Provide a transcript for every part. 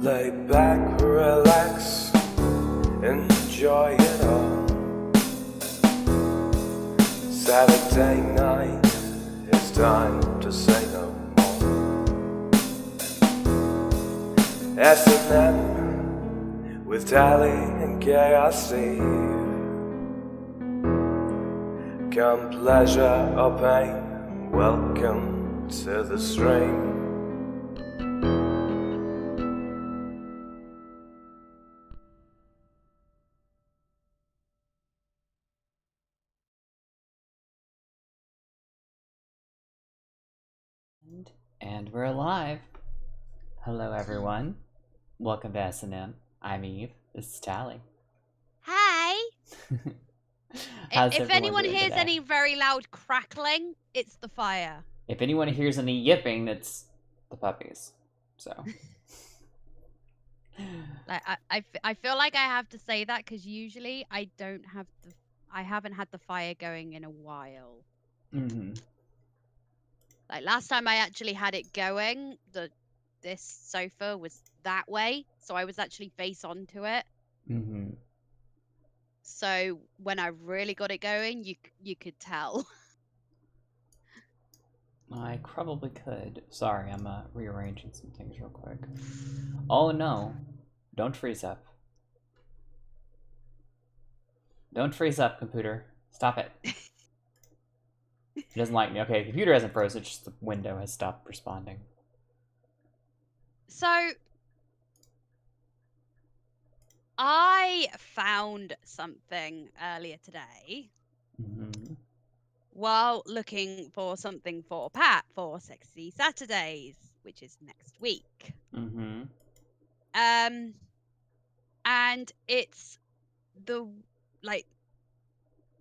Lay back, relax, enjoy it all. Saturday night, it's time to say no more. S&M with Tally and KRC. Come pleasure or pain, welcome to the stream. And we're alive. Hello, everyone. Welcome to S&M. I'm Eve. This is Tally. Hi. How's If everyone anyone doing hears today? any very loud crackling, it's the fire. If anyone hears any yipping, it's the puppies. So. Like I feel like I have to say that because usually I haven't had the fire going in a while. Mm-hmm. Like last time I actually had it going, this sofa was that way, so I was actually face onto it. Mm-hmm. So when I really got it going, you could tell. I probably could. Sorry, I'm rearranging some things real quick. Oh no. Don't freeze up. Don't freeze up, computer. Stop it. It doesn't like me. Okay, the computer hasn't frozen, it's just the window has stopped responding. So I found something earlier today. Mm-hmm. While looking for something for Pat for Sexy Saturdays, which is next week. Mm-hmm. And it's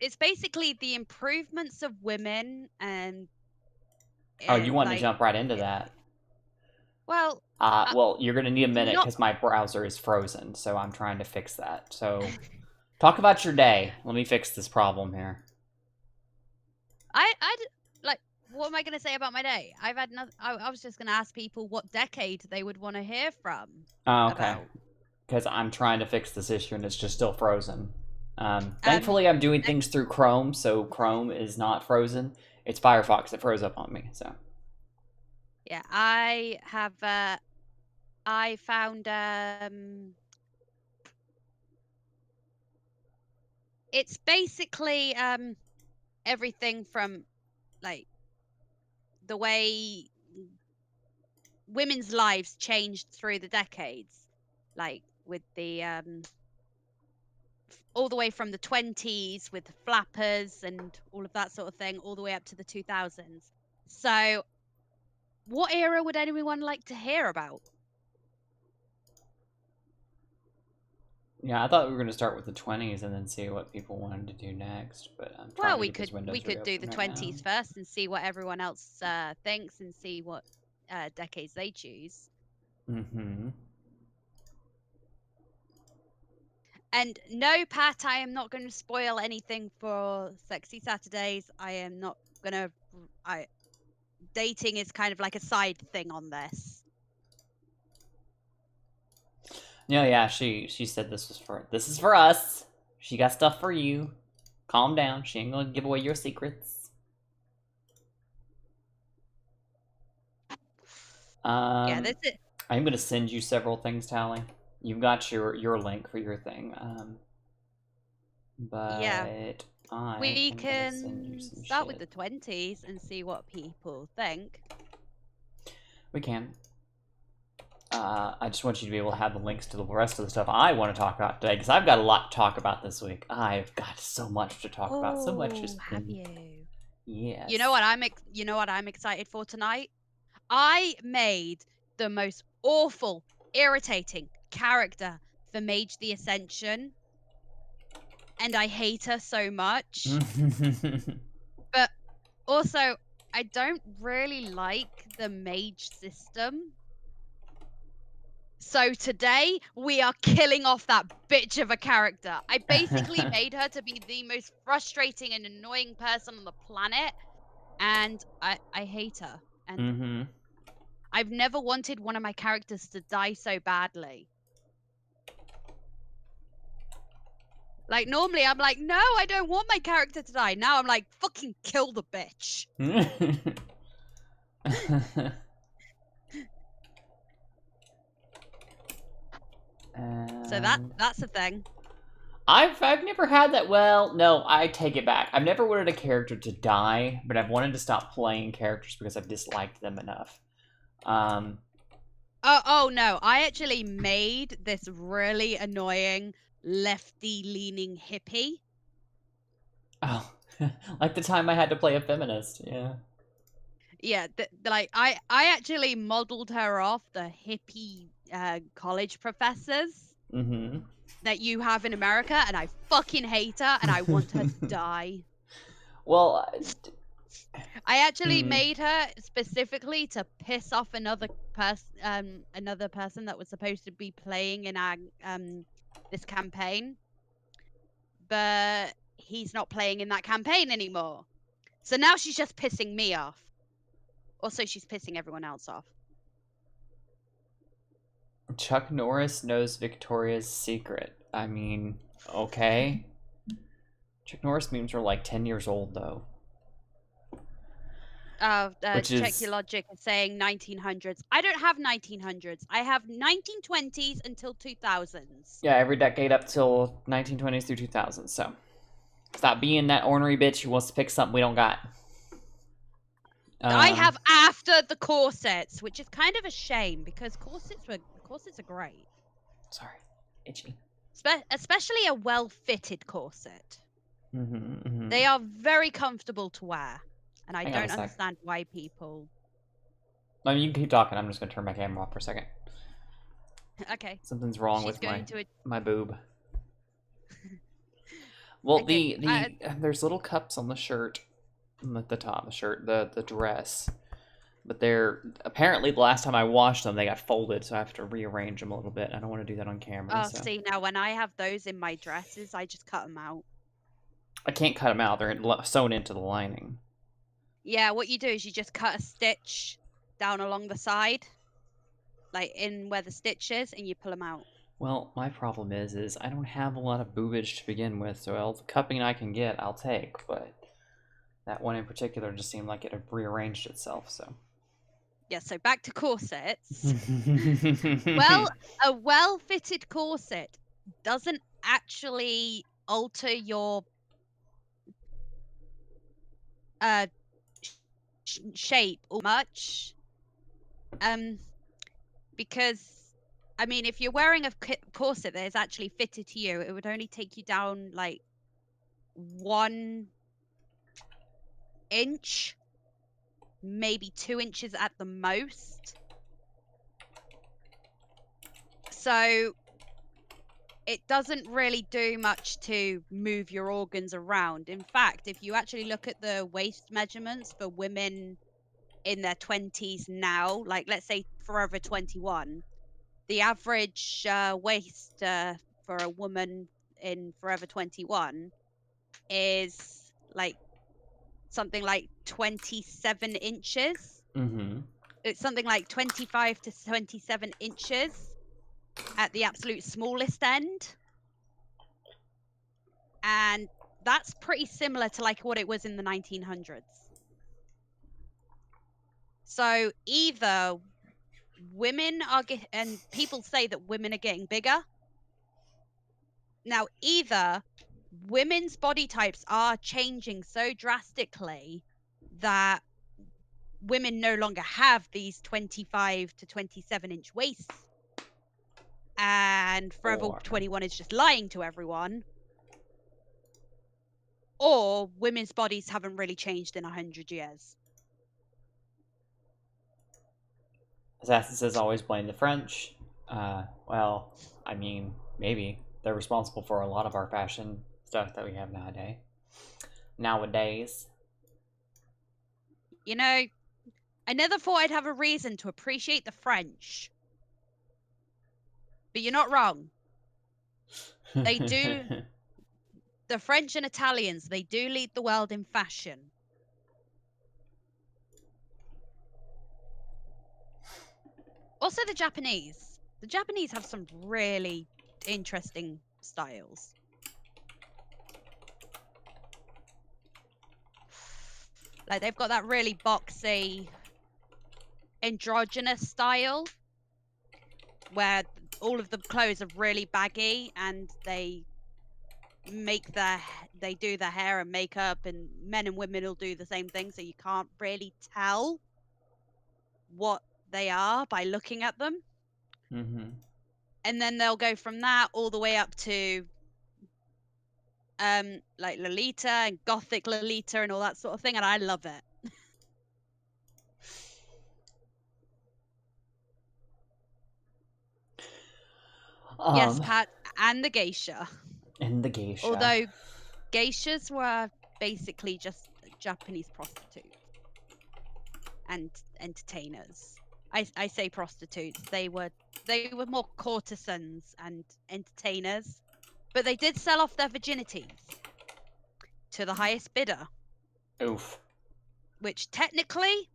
it's basically the improvements of women and Oh, you want to jump right into that? Well, well, you're going to need a minute not because my browser is frozen, so I'm trying to fix that. So, talk about your day. Let me fix this problem here. what am I going to say about my day? I've had nothing. I was just going to ask people what decade they would want to hear from. Oh, okay. Because I'm trying to fix this issue and it's just still frozen. Thankfully, I'm doing things through Chrome, so Chrome is not frozen. It's Firefox that froze up on me. So. Yeah, I have. I found. It's basically everything from like the way women's lives changed through the decades, like with the all the way from the 20s with the flappers and all of that sort of thing, all the way up to the 2000s. So, what era would anyone like to hear about? Yeah, I thought we were going to start with the 20s and then see what people wanted to do next. But I'm trying to We get this window we could do the 20s first and see what everyone else thinks and see what decades they choose. Mm-hmm. And no, Pat, I am not going to spoil anything for Sexy Saturdays. I am not going to. Dating is kind of like a side thing on this. No, yeah, she said this is for us. She got stuff for you. Calm down. She ain't gonna give away your secrets. Yeah, that's it. I'm gonna send you several things, Tally. You've got your link for your thing. But yeah, we can send you some start shit. with the 20s and see what people think. We can. I just want you to be able to have the links to the rest of the stuff I want to talk about today, because I've got a lot to talk about this week. I've got so much to talk about. So much has have been... you? Yes. You know what I'm excited for tonight? I made the most awful, irritating character for Mage the Ascension, and I hate her so much. But also, I don't really like the mage system. So today, we are killing off that bitch of a character. I basically made her to be the most frustrating and annoying person on the planet, and I hate her. And I've never wanted one of my characters to die so badly. Like, normally I'm like, no, I don't want my character to die. Now I'm like, fucking kill the bitch. So that's the thing. I've never had that. Well, no, I take it back. I've never wanted a character to die, but I've wanted to stop playing characters because I've disliked them enough. Oh no, I actually made this really annoying lefty-leaning hippie. Oh, like the time I had to play a feminist. Yeah. Yeah, like I actually modeled her off the hippie college professors Mm-hmm. that you have in America, and I fucking hate her, and I want her to die. Well, I actually made her specifically to piss off another person that was supposed to be playing in our this campaign, but he's not playing in that campaign anymore. So now she's just pissing me off. Also, she's pissing everyone else off. Chuck Norris knows Victoria's Secret. I mean, okay. Chuck Norris memes are like 10 years old, though. Check your logic is saying 1900s. I don't have 1900s. I have 1920s until 2000s. Yeah, every decade up till 1920s through 2000s, so. Stop being that ornery bitch who wants to pick something we don't got. I have after the corsets, which is kind of a shame because corsets are great. Sorry, itchy. Especially a well-fitted corset. They are very comfortable to wear, and I don't understand why people. I mean, you can keep talking. I'm just gonna turn my camera off for a second. Okay. Something's wrong with my boob. Well, okay. there's little cups on the shirt, at the top of the shirt, the dress, but they're apparently the last time I washed them, they got folded, so I have to rearrange them a little bit. I don't want to do that on camera. Oh, so. See, now when I have those in my dresses, I just cut them out. I can't cut them out; they're sewn into the lining. Yeah, what you do is you just cut a stitch down along the side, like in where the stitch is, and you pull them out. Well, my problem is I don't have a lot of boobage to begin with, so all the cupping I can get, I'll take, but that one in particular just seemed like it had rearranged itself, so. Yeah, so back to corsets. Well, a well-fitted corset doesn't actually alter your shape much, because I mean, if you're wearing a corset that is actually fitted to you, it would only take you down like 1 inch, maybe 2 inches at the most. So it doesn't really do much to move your organs around. In fact, if you actually look at the waist measurements for women in their 20s now, like let's say Forever 21, the average waist for a woman in Forever 21 is like something like 27 inches. It's something like 25 to 27 inches at the absolute smallest end. And that's pretty similar to like what it was in the 1900s. So either women are and people say that women are getting bigger. Now, either women's body types are changing so drastically that women no longer have these 25 to 27 inch waists, and Forever 21 is just lying to everyone, or women's bodies haven't really changed in 100 years. Assassin says always blame the French. Well, I mean, maybe. They're responsible for a lot of our fashion stuff that we have nowadays. You know, I never thought I'd have a reason to appreciate the French. But you're not wrong. They do. The French and Italians, they do lead the world in fashion. Also, the Japanese. The Japanese have some really interesting styles. Like, they've got that really boxy, androgynous style where all of the clothes are really baggy and they do their hair and makeup, and men and women will do the same thing, so you can't really tell what they are by looking at them. Mm-hmm. And then they'll go from that all the way up to like Lolita and Gothic Lolita and all that sort of thing, and I love it. Yes, Pat, and the geisha. And the geisha. Although geishas were basically just Japanese prostitutes and entertainers. I say prostitutes. They were more courtesans and entertainers, but they did sell off their virginities to the highest bidder. Oof. Which technically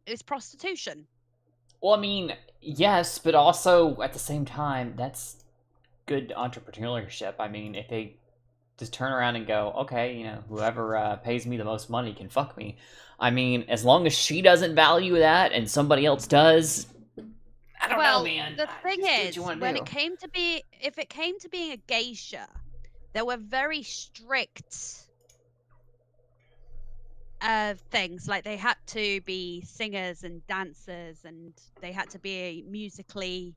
is prostitution. Well, I mean, yes, but also at the same time, that's good entrepreneurship. I mean, if they just turn around and go, okay, you know, whoever pays me the most money can fuck me. I mean, as long as she doesn't value that and somebody else does, I don't know, man. The thing is, when it came to being a geisha, there were very strict things. Like, they had to be singers and dancers, and they had to be musically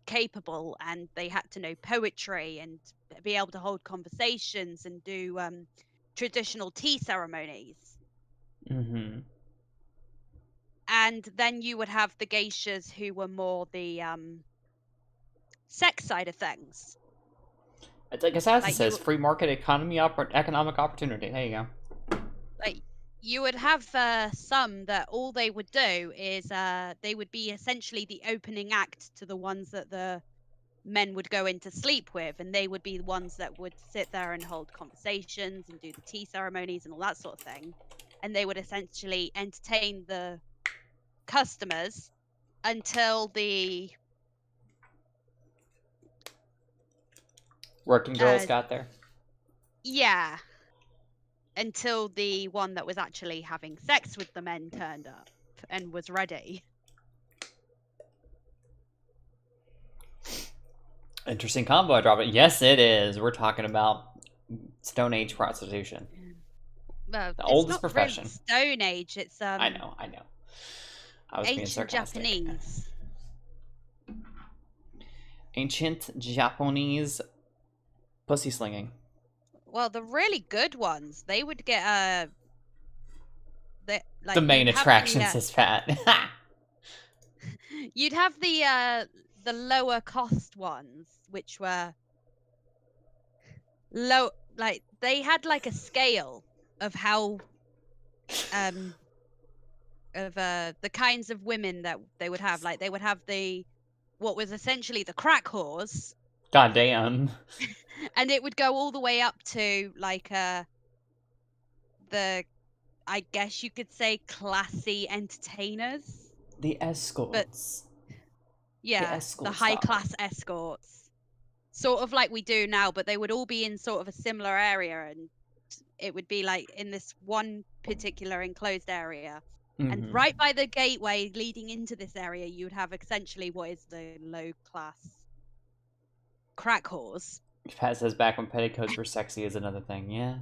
capable, and they had to know poetry and be able to hold conversations and do traditional tea ceremonies. Mm-hmm. And then you would have the geishas who were more the sex side of things. It's like Assassin says, free market economic opportunity. There you go. Like, you would have some that all they would do is they would be essentially the opening act to the ones that the men would go in to sleep with, and they would be the ones that would sit there and hold conversations and do the tea ceremonies and all that sort of thing. And they would essentially entertain the customers until the working girls got there. Yeah. Until the one that was actually having sex with the men turned up and was ready. Interesting combo I drop it. Yes, it is. We're talking about Stone Age prostitution. Well, the it's oldest not profession. Really Stone Age. It's I know. I was being ancient sarcastic. Japanese. Ancient Japanese pussy slinging. Well, the really good ones, they would get the main attraction, says Pat. You'd have the lower cost ones, which were low. Like, they had like a scale of how of the kinds of women that they would have. Like, they would have what was essentially the crack whores. God damn. And it would go all the way up to like I guess you could say, classy entertainers. The escorts. Yeah, the high class escorts. Sort of like we do now, but they would all be in sort of a similar area, and it would be like in this one particular enclosed area. Mm-hmm. And right by the gateway leading into this area, you would have essentially what is the low class crack whores. Pat says back when petticoats were sexy is another thing. Yeah.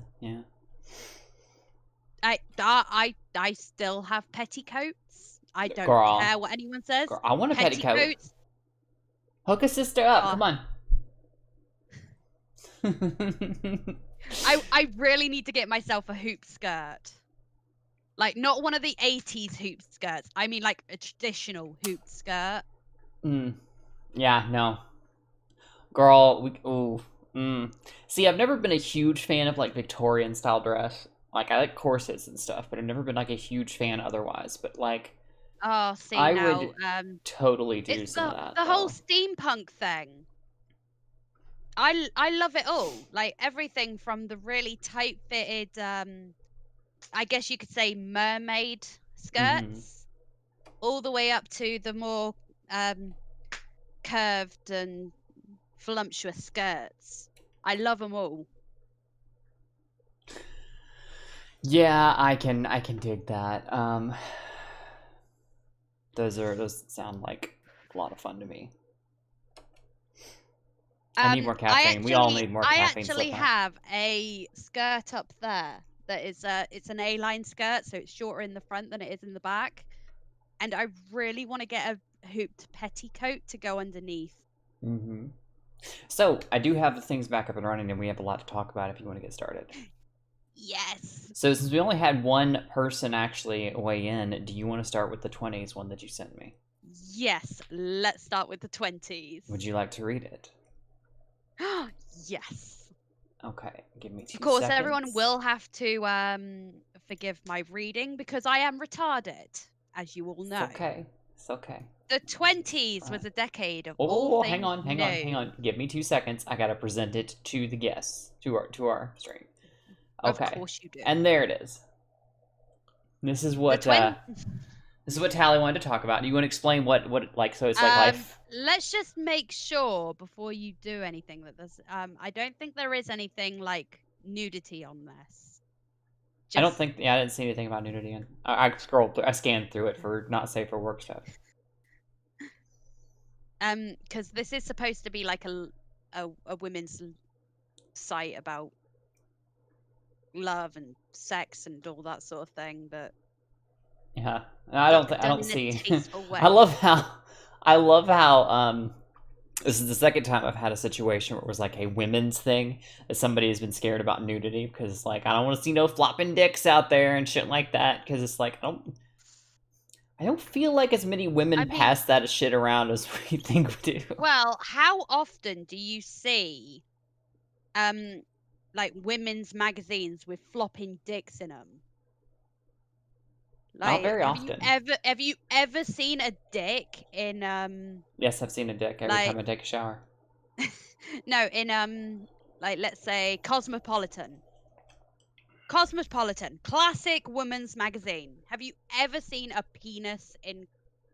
I still have petticoats. I don't care what anyone says. Girl, I want a petticoat. Hook a sister up. Come on. I really need to get myself a hoop skirt. Like, not one of the 80s hoop skirts. I mean, like, a traditional hoop skirt. Yeah, no. Girl, See, I've never been a huge fan of, like, Victorian style dress. Like, I like corsets and stuff, but I've never been, like, a huge fan otherwise. But, like, I would totally do some of that. The whole steampunk thing. I love it all. Like, everything from the really tight-fitted, I guess you could say mermaid skirts, all the way up to the more curved and voluptuous skirts. I love them all. Yeah, I can dig that. Those sound like a lot of fun to me. I need more caffeine. We all need more I caffeine. actually Slipknot. have a skirt up there that is it's an A-line skirt, so it's shorter in the front than it is in the back. And I really want to get a hooped petticoat to go underneath. Mm-hmm. So I do have the things back up and running, and we have a lot to talk about if you want to get started. Yes. So since we only had one person actually weigh in, do you want to start with the 20s one that you sent me? Yes. Let's start with the 20s. Would you like to read it? Yes. Okay, give me 2 seconds. Of course, everyone will have to forgive my reading because I am retarded, as you all know. It's okay. It's okay. The 20s was a decade of all Oh, things hang on. Give me 2 seconds. I gotta present it to the guests, to our stream. Okay. Of course you do. And there it is. This is what this is what Tally wanted to talk about. Do you want to explain what like, so it's like life? Let's just make sure before you do anything that there's I don't think there is anything like nudity on this. I don't think, I didn't see anything about nudity. And I scanned through it for not safe for work stuff. Because this is supposed to be like a women's site about love and sex and all that sort of thing, but yeah, I don't see. I love how this is the second time I've had a situation where it was like a women's thing that somebody has been scared about nudity because it's like, I don't want to see no flopping dicks out there and shit like that, because it's like I don't feel like as many women pass that shit around as we think we do. Well, how often do you see like women's magazines with flopping dicks in them? Like, not very often. Have you ever seen a dick in Yes, I've seen a dick every time I take a shower. No, in like, let's say Cosmopolitan, classic women's magazine. Have you ever seen a penis in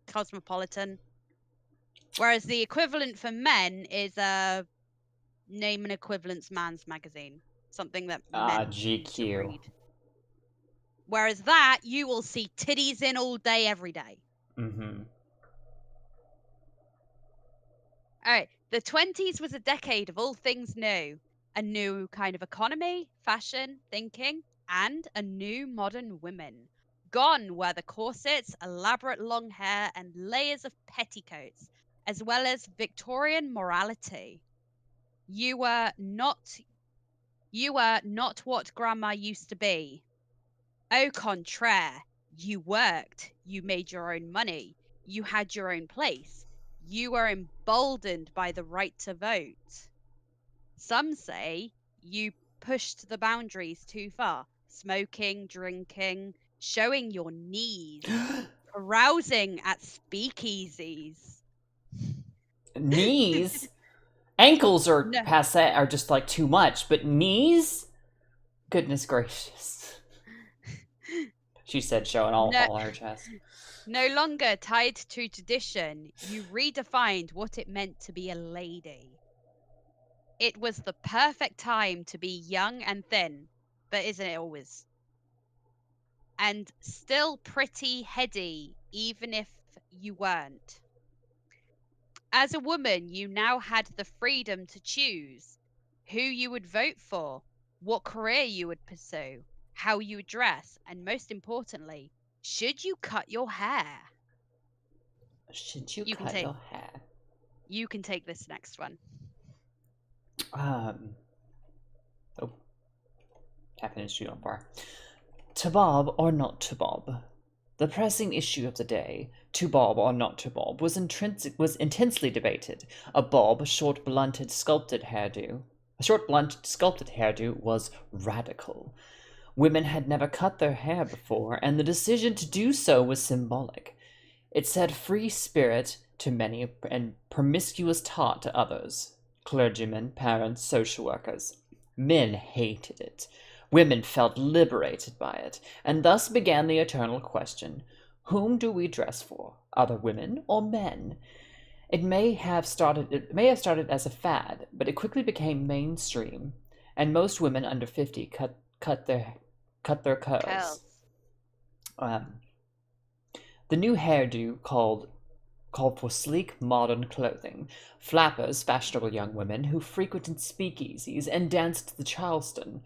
Cosmopolitan? Whereas the equivalent for men is a name and equivalence man's magazine, something that men GQ. read. Whereas that, you will see titties in all day, every day. Mm-hmm. All right. The 20s was a decade of all things new. A new kind of economy, fashion, thinking, and a new modern women. Gone were the corsets, elaborate long hair, and layers of petticoats, as well as Victorian morality. You were not what grandma used to be. Au contraire, you worked, you made your own money, you had your own place, you were emboldened by the right to vote. Some say you pushed the boundaries too far, smoking, drinking, showing your knees, carousing at speakeasies. Knees? Ankles are passe, are just like too much, but knees? Goodness gracious. She said, showing all her chest. No longer tied to tradition, you redefined what it meant to be a lady. It was the perfect time to be young and thin, but isn't it always? And still pretty heady, even if you weren't. As a woman, you now had the freedom to choose who you would vote for, what career you would pursue, how you dress, and most importantly, should you cut your hair? Should you cut your hair? You can take this next one. Oh, tapping his shoe on bar. To Bob or not to Bob? The pressing issue of the day, to Bob or not to Bob, was intensely debated. A short, blunted, sculpted hairdo was radical. Women had never cut their hair before, and the decision to do so was symbolic. It said free spirit to many and promiscuous taught to others. Clergymen, parents, social workers. Men hated it. Women felt liberated by it, and thus began the eternal question, Whom do we dress for? Other women or men? It may have started as a fad, but it quickly became mainstream, and most women under 50 cut their curls. Curls. The new hairdo called for sleek, modern clothing. Flappers, fashionable young women who frequented speakeasies and danced the Charleston,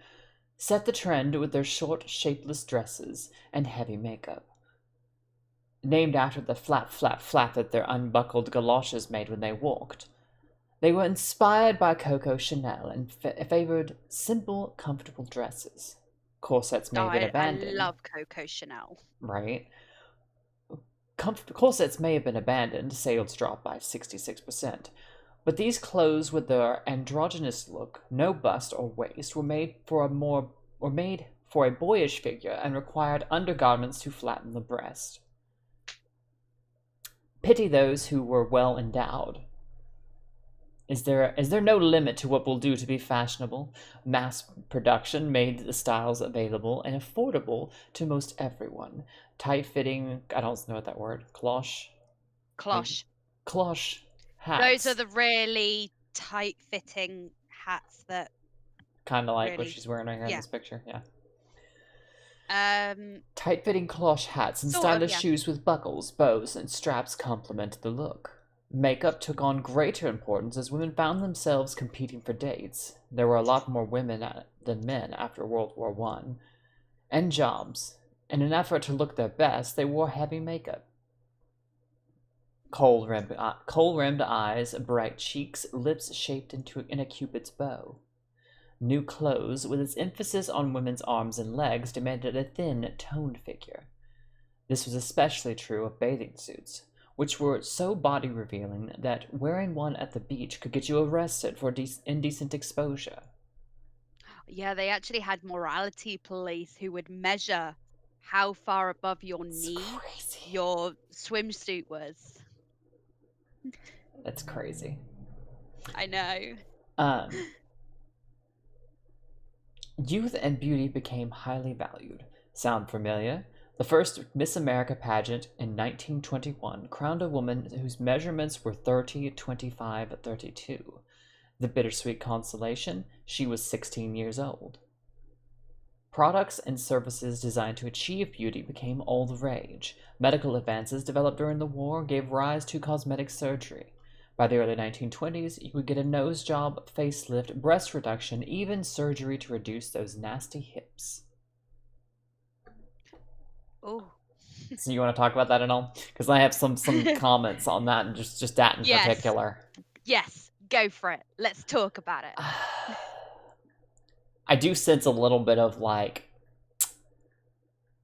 set the trend with their short, shapeless dresses and heavy makeup. Named after the flap, flap, flap that their unbuckled galoshes made when they walked. They were inspired by Coco Chanel and favored simple, comfortable dresses. Corsets may have been abandoned. I love Coco Chanel. Right? Corsets may have been abandoned, sales dropped by 66%, but these clothes with their androgynous look, no bust or waist, were made for a boyish figure and required undergarments to flatten the breast. Pity those who were well endowed. Is there no limit to what we'll do to be fashionable? Mass production made the styles available and affordable to most everyone. Tight-fitting, I don't know what that word, cloche hats. Those are the really tight-fitting hats that kind of like really, what she's wearing right here in this picture, yeah. Tight-fitting cloche hats and stylish shoes with buckles, bows, and straps complement the look. Makeup took on greater importance as women found themselves competing for dates. There were a lot more women than men after World War I. And jobs. In an effort to look their best, they wore heavy makeup. Kohl-rimmed eyes, bright cheeks, lips shaped in a cupid's bow. New clothes, with its emphasis on women's arms and legs, demanded a thin, toned figure. This was especially true of bathing suits, which were so body-revealing that wearing one at the beach could get you arrested for indecent exposure. Yeah, they actually had morality police who would measure how far above your knee your swimsuit was. That's crazy. I know. Youth and beauty became highly valued. Sound familiar? The first Miss America pageant in 1921 crowned a woman whose measurements were 30, 25, 32. The bittersweet consolation, she was 16 years old. Products and services designed to achieve beauty became all the rage. Medical advances developed during the war gave rise to cosmetic surgery. By the early 1920s, you would get a nose job, facelift, breast reduction, even surgery to reduce those nasty hips. Oh. So you want to talk about that at all? Because I have some comments on that, and just that in particular. Yes, go for it. Let's talk about it. I do sense a little bit of like,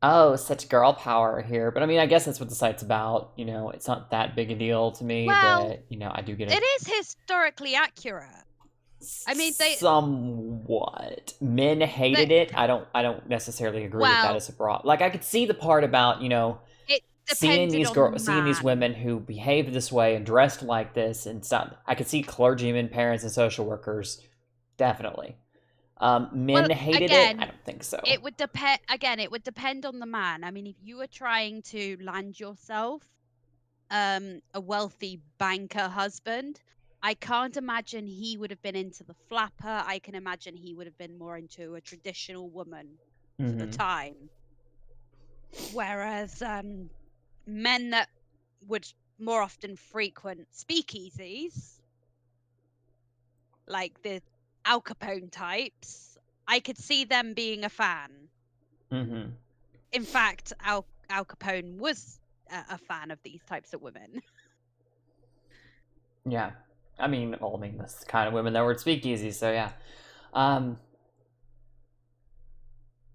oh, such girl power here. But I mean, I guess that's what the site's about. You know, it's not that big a deal to me, but, you know, I do get it. It is historically accurate. I mean, somewhat. Men hated it. I don't necessarily agree with that as a broad. Like, I could see the part about, you know, seeing these women who behaved this way and dressed like this and stuff. I could see clergymen, parents, and social workers, definitely. Men hated it. I don't think so. It would depend. Again, it would depend on the man. I mean, if you were trying to land yourself a wealthy banker husband, I can't imagine he would have been into the flapper. I can imagine he would have been more into a traditional woman for the time. Whereas men that would more often frequent speakeasies, like the Al Capone types, I could see them being a fan. In fact, Al Capone was a fan of these types of women. Yeah. I mean, that's the kind of women that were at speakeasies, so yeah.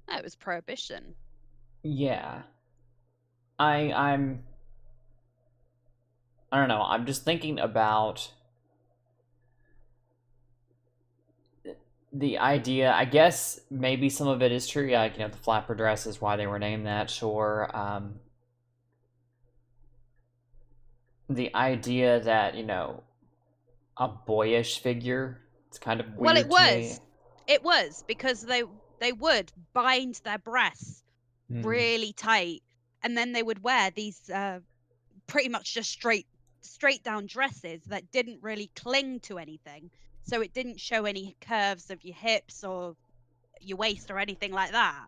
It was prohibition. Yeah. I don't know. I'm just thinking about the idea. I guess maybe some of it is true. Yeah, like, you know, the flapper dress is why they were named that. Sure. The idea that, you know, a boyish figure, it's kind of weird. Well, it was. To me. It was because they would bind their breasts really tight and then they would wear these pretty much just straight down dresses that didn't really cling to anything, so it didn't show any curves of your hips or your waist or anything like that.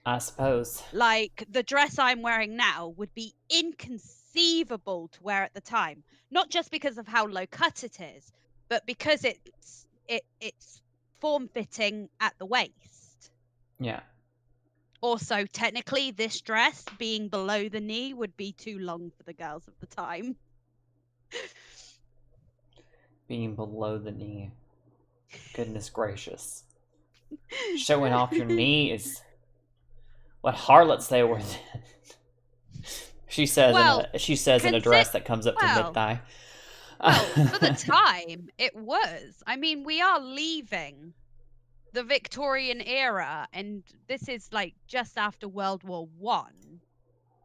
I suppose. Like the dress I'm wearing now would be inconceivable to wear at the time, not just because of how low cut it is, but because it's form fitting at the waist. Yeah. Also, technically, this dress being below the knee would be too long for the girls of the time. Being below the knee. Goodness gracious. Showing off your knee is what harlots they were then. She says Well, in a dress that comes up to well, mid-thigh. Well, for the time, it was. I mean, we are leaving the Victorian era, and this is like just after World War One.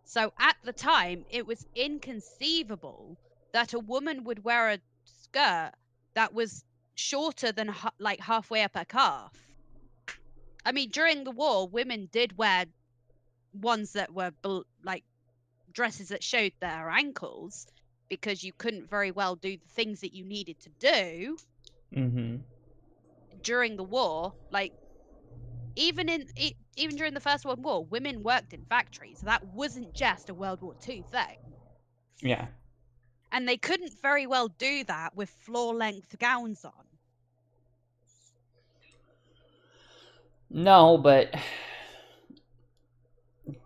So at the time, it was inconceivable that a woman would wear a skirt that was shorter than like halfway up her calf. I mean, during the war, women did wear ones that were like dresses that showed their ankles, because you couldn't very well do the things that you needed to do Mm-hmm. during the war. Like even during the First World War, women worked in factories. So that wasn't just a World War II thing. Yeah. And they couldn't very well do that with floor-length gowns on. No, but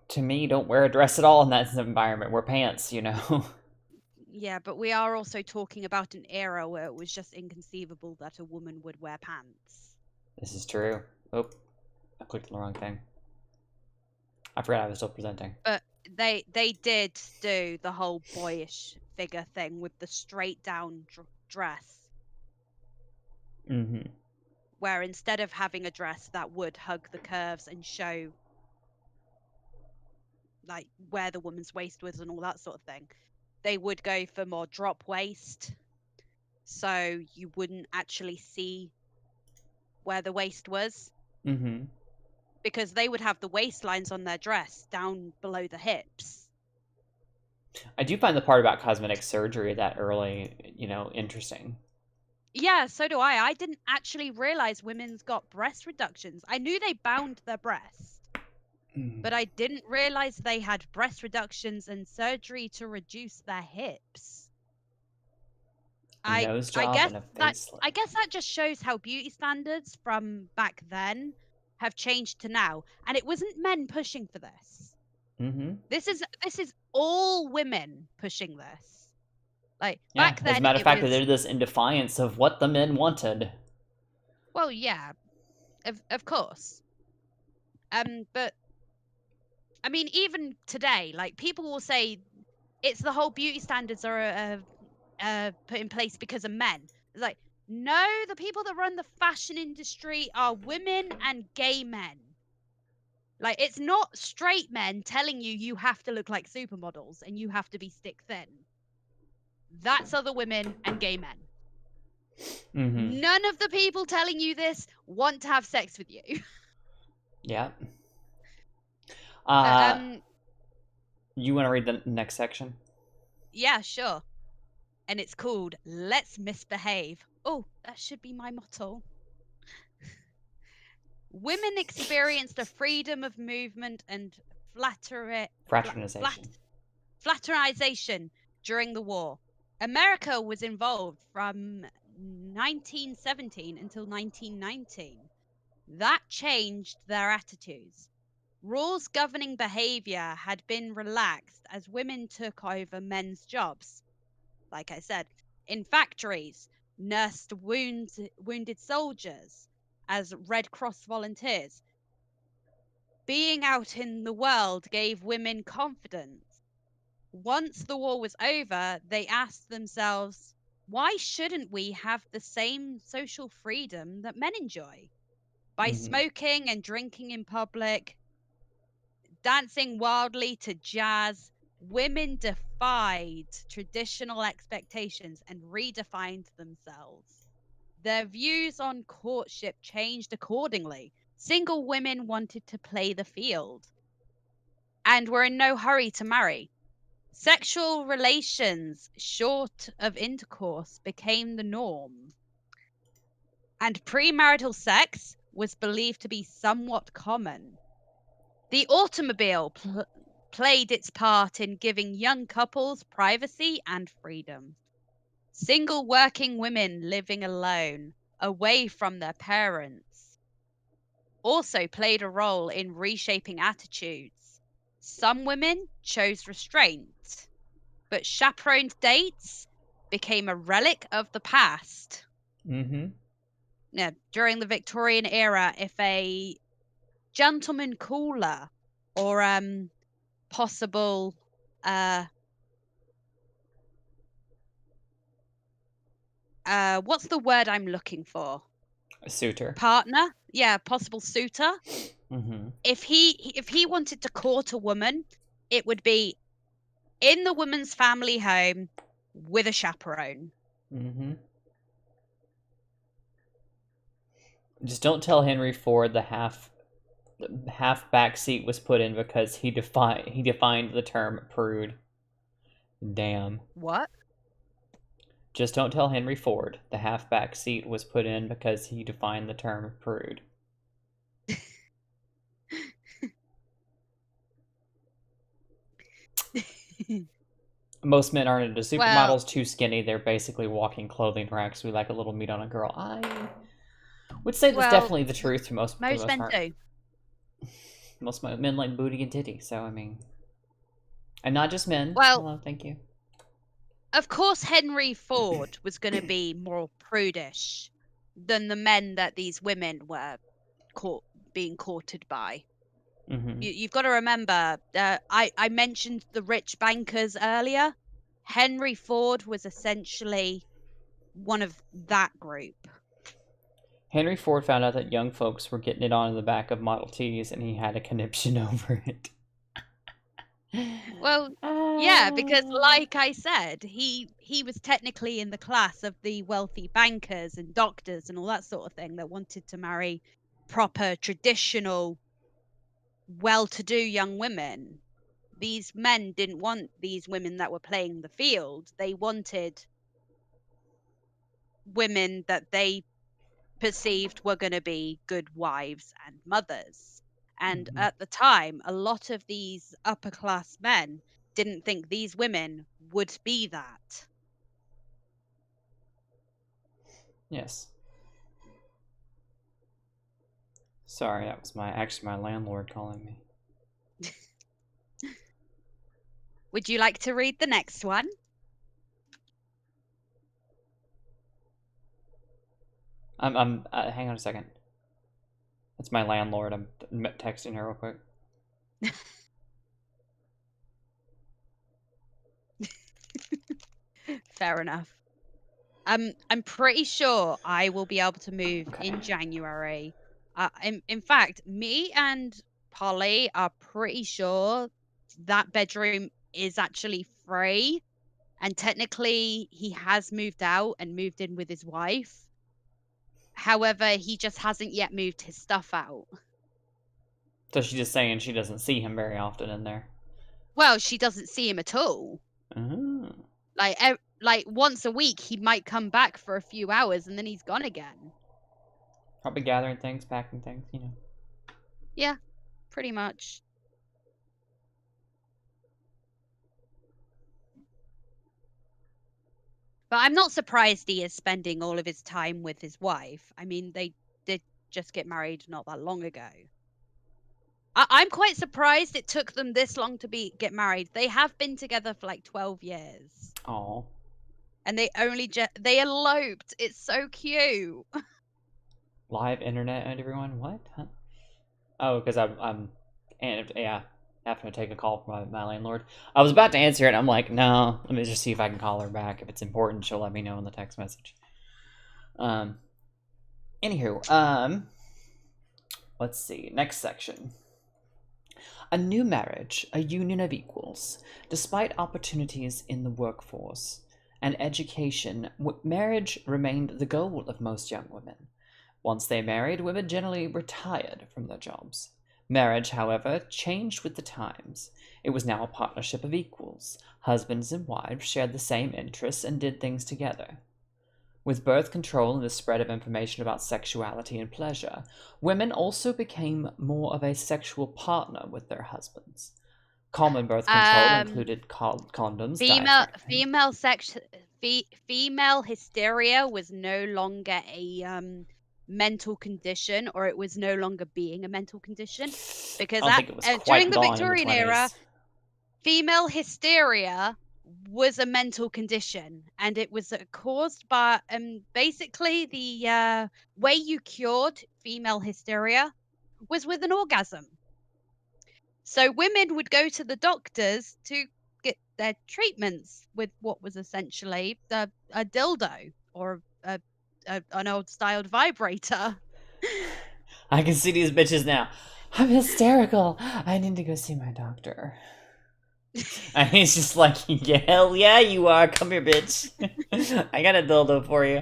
to me, don't wear a dress at all in that environment. Wear pants, you know. Yeah, but we are also talking about an era where it was just inconceivable that a woman would wear pants. This is true. Oh, I clicked on the wrong thing. I forgot I was still presenting. But they did do the whole boyish figure thing with the straight down dress. Mm-hmm. Where instead of having a dress that would hug the curves and show like where the woman's waist was and all that sort of thing, they would go for more drop waist, so you wouldn't actually see where the waist was. Mm-hmm. Because they would have the waistlines on their dress down below the hips. I do find the part about cosmetic surgery that early, interesting. Yeah, so do I. I didn't actually realize women's got breast reductions. I knew they bound their breast, but I didn't realize they had breast reductions and surgery to reduce their hips. I guess that just shows how beauty standards from back then have changed to now, and it wasn't men pushing for this. Mm-hmm. This is all women pushing this. Like back then, as a matter of fact, they did this in defiance of what the men wanted. Well, yeah, of course. But I mean, even today, like people will say, it's the whole beauty standards are put in place because of men. It's like, no, the people that run the fashion industry are women and gay men. Like, it's not straight men telling you have to look like supermodels and you have to be stick thin. That's other women and gay men. Mm-hmm. None of the people telling you this want to have sex with you. Yeah. You want to read the next section? Yeah, sure. And it's called Let's Misbehave. Oh, that should be my motto. Women experienced a freedom of movement and fraternization during the war. America was involved from 1917 until 1919. That changed their attitudes. Rules governing behavior had been relaxed as women took over men's jobs. Like I said, in factories, nursed wounded soldiers as Red Cross volunteers. Being out in the world gave women confidence. Once the war was over, they asked themselves, why shouldn't we have the same social freedom that men enjoy? By smoking and drinking in public, dancing wildly to jazz, women defied traditional expectations and redefined themselves. Their views on courtship changed accordingly. Single women wanted to play the field. and were in no hurry to marry. Sexual relations short of intercourse became the norm, and premarital sex was believed to be somewhat common. The automobile played its part in giving young couples privacy and freedom. Single working women living alone, away from their parents, also played a role in reshaping attitudes. Some women chose restraint, but chaperoned dates became a relic of the past. Mm-hmm. Now, during the Victorian era, if a gentleman caller or possible what's the word I'm looking for? A suitor. Partner? Yeah, possible suitor. Mm-hmm. If he wanted to court a woman, it would be in the woman's family home with a chaperone. Mm-hmm. Just don't tell Henry Ford the half back seat was put in because he defined the term prude. Damn. What? Just don't tell Henry Ford the half back seat was put in because he defined the term prude. Most men aren't into supermodels, Well, too skinny. They're basically walking clothing racks. We like a little meat on a girl. I would say that's well, definitely the truth for most most men part. do. Most men like booty and titty, so I mean, and not just men. Well, hello, thank you. Of course, Henry Ford was going to be more prudish than the men that these women were being courted by. Mm-hmm. You've got to remember, I mentioned the rich bankers earlier. Henry Ford was essentially one of that group. Henry Ford found out that young folks were getting it on in the back of Model Ts, and he had a conniption over it. Well, yeah, because like I said, he was technically in the class of the wealthy bankers and doctors and all that sort of thing that wanted to marry proper, traditional, well-to-do young women. These men didn't want these women that were playing the field. They wanted women that they perceived were going to be good wives and mothers. And Mhm. at the time, a lot of these upper class men didn't think these women would be that. Yes. Sorry, that was my landlord calling me. Would you like to read the next one? I'm hang on a second. That's my landlord. I'm texting her real quick. Fair enough. I'm pretty sure I will be able to move Okay. in January. In fact, me and Polly are pretty sure that bedroom is actually free, and technically he has moved out and moved in with his wife. However, he just hasn't yet moved his stuff out. So she's just saying she doesn't see him very often in there. Well, she doesn't see him at all. Oh. Like once a week, he might come back for a few hours and then he's gone again. Probably gathering things, packing things, you know. Yeah, pretty much. But I'm not surprised he is spending all of his time with his wife. I mean, they did just get married not that long ago. I'm quite surprised it took them this long to get married. They have been together for like 12 years. Oh. And they only they eloped. It's so cute. Live internet and everyone? What? Huh? Oh, because I'm and yeah, having to take a call from my landlord. I was about to answer it, and I'm like, no, let me just see if I can call her back. If it's important, she'll let me know in the text message. Anywho, let's see. Next section. A new marriage, a union of equals. Despite opportunities in the workforce and education, marriage remained the goal of most young women. Once they married, women generally retired from their jobs. Marriage, however, changed with the times. It was now a partnership of equals. Husbands and wives shared the same interests and did things together. With birth control and the spread of information about sexuality and pleasure, women also became more of a sexual partner with their husbands. Common birth control Um, included condoms, female diaphragm. female sex female hysteria was no longer a mental condition, or it was no longer being a mental condition, I because don't think it was during quite the gone in the Victorian era, 20s. female hysteria was a mental condition, and it was caused by basically the way you cured female hysteria was with an orgasm. So women would go to the doctors to get their treatments with what was essentially a dildo or an old styled vibrator. I can see these bitches now. I'm hysterical. I need to go see my doctor. And he's just like, yeah, hell yeah, you are. Come here, bitch. I got a dildo for you.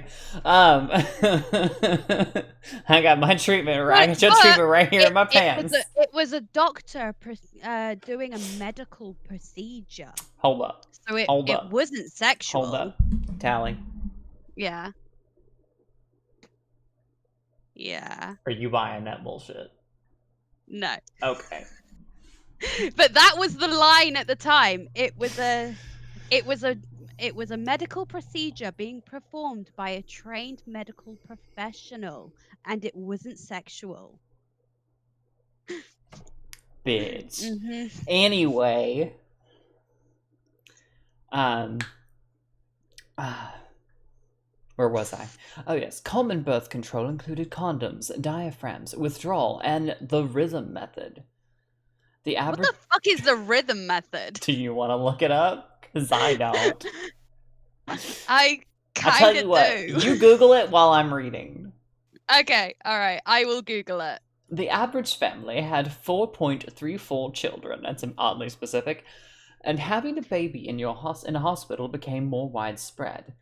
I got my treatment. I got your treatment right here in my pants. It was a doctor doing a medical procedure. Hold up. So it Hold up. wasn't sexual. Hold up. Tally. Yeah. Yeah. Are you buying that bullshit? No. Okay. But that was the line at the time. It was a medical procedure being performed by a trained medical professional, and it wasn't sexual. Bitch. Mm-hmm. Anyway. Where was I? Oh yes, common birth control included condoms, diaphragms, withdrawal, and the rhythm method. The What average. the fuck is the rhythm method? Do you want to look it up? Because I don't. I I'll tell kind you of what. do. You Google it while I'm reading. Okay, all right. I will Google it. The average family had 4.34 children. That's oddly specific. And having a baby in a hospital became more widespread.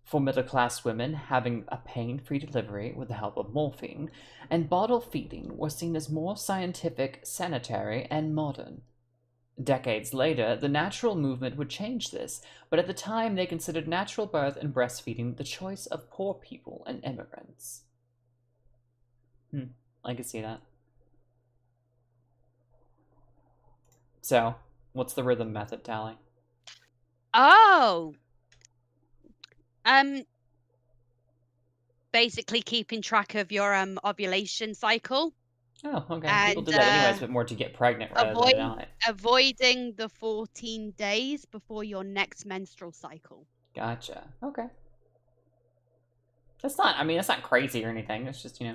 For middle-class women, having a pain-free delivery with the help of morphine and bottle feeding were seen as more scientific, sanitary, and modern. Decades later, the natural movement would change this, but at the time they considered natural birth and breastfeeding the choice of poor people and immigrants. I can see that. So, what's the rhythm method, Tally? Oh. Basically keeping track of your ovulation cycle. Oh, okay. And, people do that anyways, but more to get pregnant rather than not. avoiding the 14 days before your next menstrual cycle. Gotcha. Okay. That's not crazy or anything. It's just, Well,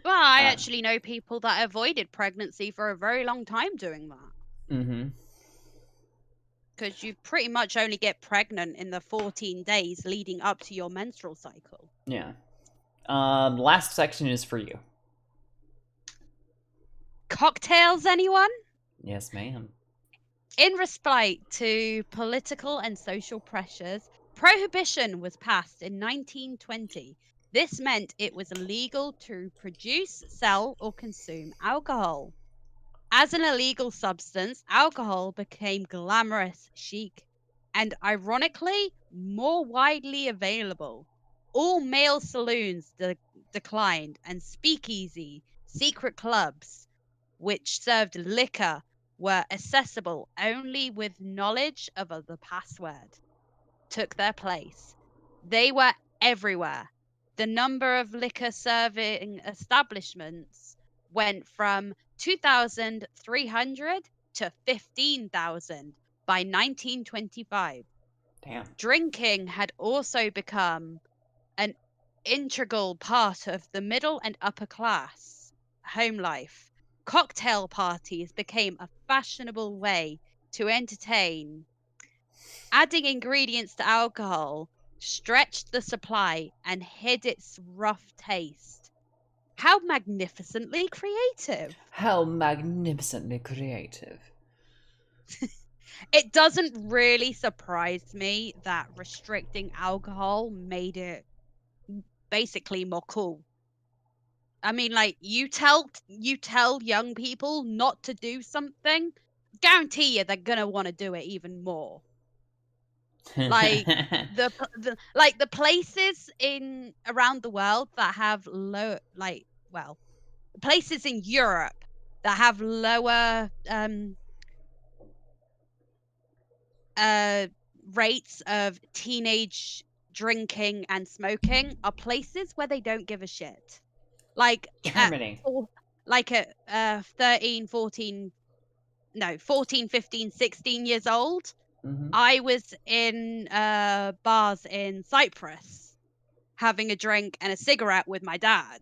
I actually know people that avoided pregnancy for a very long time doing that. Mm-hmm. Because you pretty much only get pregnant in the 14 days leading up to your menstrual cycle. Yeah. Last section is for you. Cocktails, anyone? Yes, ma'am. In response to political and social pressures, prohibition was passed in 1920. This meant it was illegal to produce, sell, or consume alcohol. As an illegal substance, alcohol became glamorous, chic, and ironically, more widely available. All male saloons declined, and speakeasy, secret clubs, which served liquor, were accessible only with knowledge of the password, took their place. They were everywhere. The number of liquor serving establishments went from 2,300 to 15,000 by 1925. Damn. Drinking had also become an integral part of the middle and upper class home life. Cocktail parties became a fashionable way to entertain. Adding ingredients to alcohol stretched the supply and hid its rough taste. How magnificently creative. How magnificently creative. It doesn't really surprise me that restricting alcohol made it basically more cool. I mean, like, you tell young people not to do something, guarantee you they're gonna want to do it even more. Like the places in around the world that have low, like, well, places in Europe that have lower rates of teenage drinking and smoking are places where they don't give a shit. Like Germany. at 13, 14, no, 14, 15, 16 years old, Mm-hmm. I was in bars in Cyprus having a drink and a cigarette with my dad.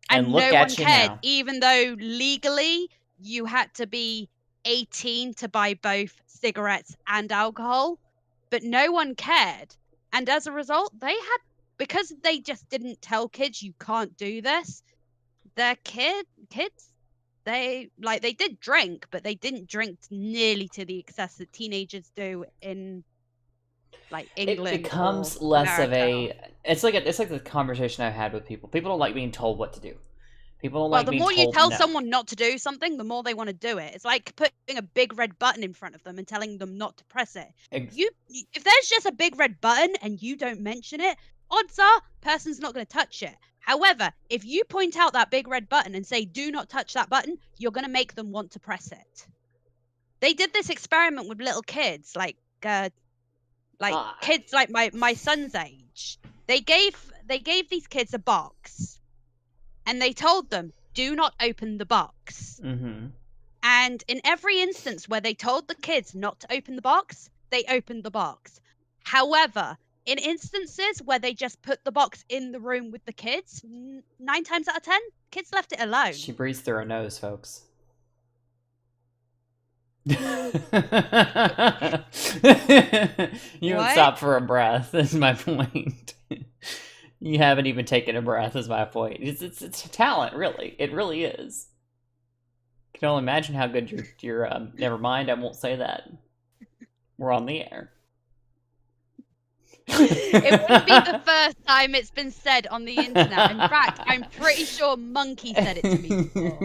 And look no at one you cared, now. even though legally you had to be 18 to buy both cigarettes and alcohol, but no one cared. And as a result, because they just didn't tell kids you can't do this, their kids, they did drink, but they didn't drink nearly to the excess that teenagers do in like England. It becomes or less of America. it's like the conversation I've had with people. People don't like being told what to do. People don't Well, like the being more you told tell no. someone not to do something, the more they want to do it. It's like putting a big red button in front of them and telling them not to press it. Ex- If there's just a big red button and you don't mention it, odds are person's not going to touch it. However, if you point out that big red button and say do not touch that button, you're going to make them want to press it. They did this experiment with little kids, like kids like my son's age. They gave these kids a box, and they told them, do not open the box. Mm-hmm. And in every instance where they told the kids not to open the box, they opened the box. However, in instances where they just put the box in the room with the kids, 9 times out of 10, kids left it alone. She breathes through her nose, folks. You don't stop for a breath, is my point. You haven't even taken a breath, is my point. It's a talent, really. It really is. I can only imagine how good your never mind, I won't say that. We're on the air. It wouldn't be the first time it's been said on the internet. In fact, I'm pretty sure Monkey said it to me before.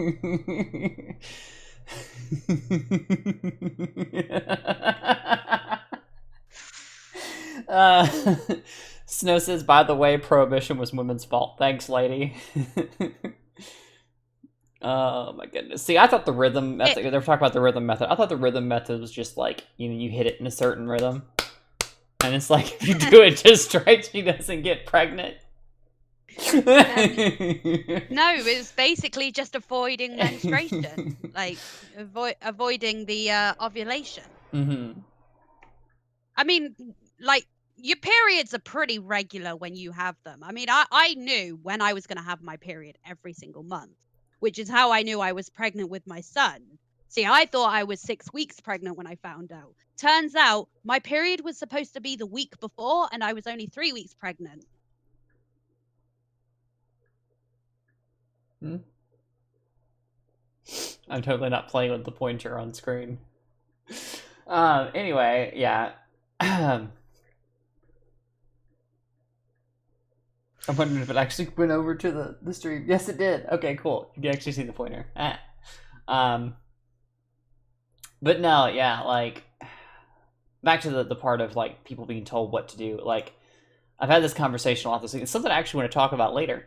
Snow says, by the way, prohibition was women's fault. Thanks, lady. Oh my goodness. See, I thought the rhythm method, they were talking about the rhythm method. I thought the rhythm method was just like, you hit it in a certain rhythm. And it's like, if you do it just right, she doesn't get pregnant. No, it's basically just avoiding menstruation, like avoiding the ovulation. Mm-hmm. I mean, like, your periods are pretty regular when you have them. I mean, I knew when I was going to have my period every single month, which is how I knew I was pregnant with my son. See, I thought I was 6 weeks pregnant when I found out. Turns out my period was supposed to be the week before, and I was only 3 weeks pregnant. I'm totally not playing with the pointer on screen. Anyway, yeah. I'm wondering if it actually went over to the stream. Yes, it did. Okay, cool. You can actually see the pointer. But no, yeah, like, back to the part of, like, people being told what to do. Like, I've had this conversation a lot this week. It's something I actually want to talk about later.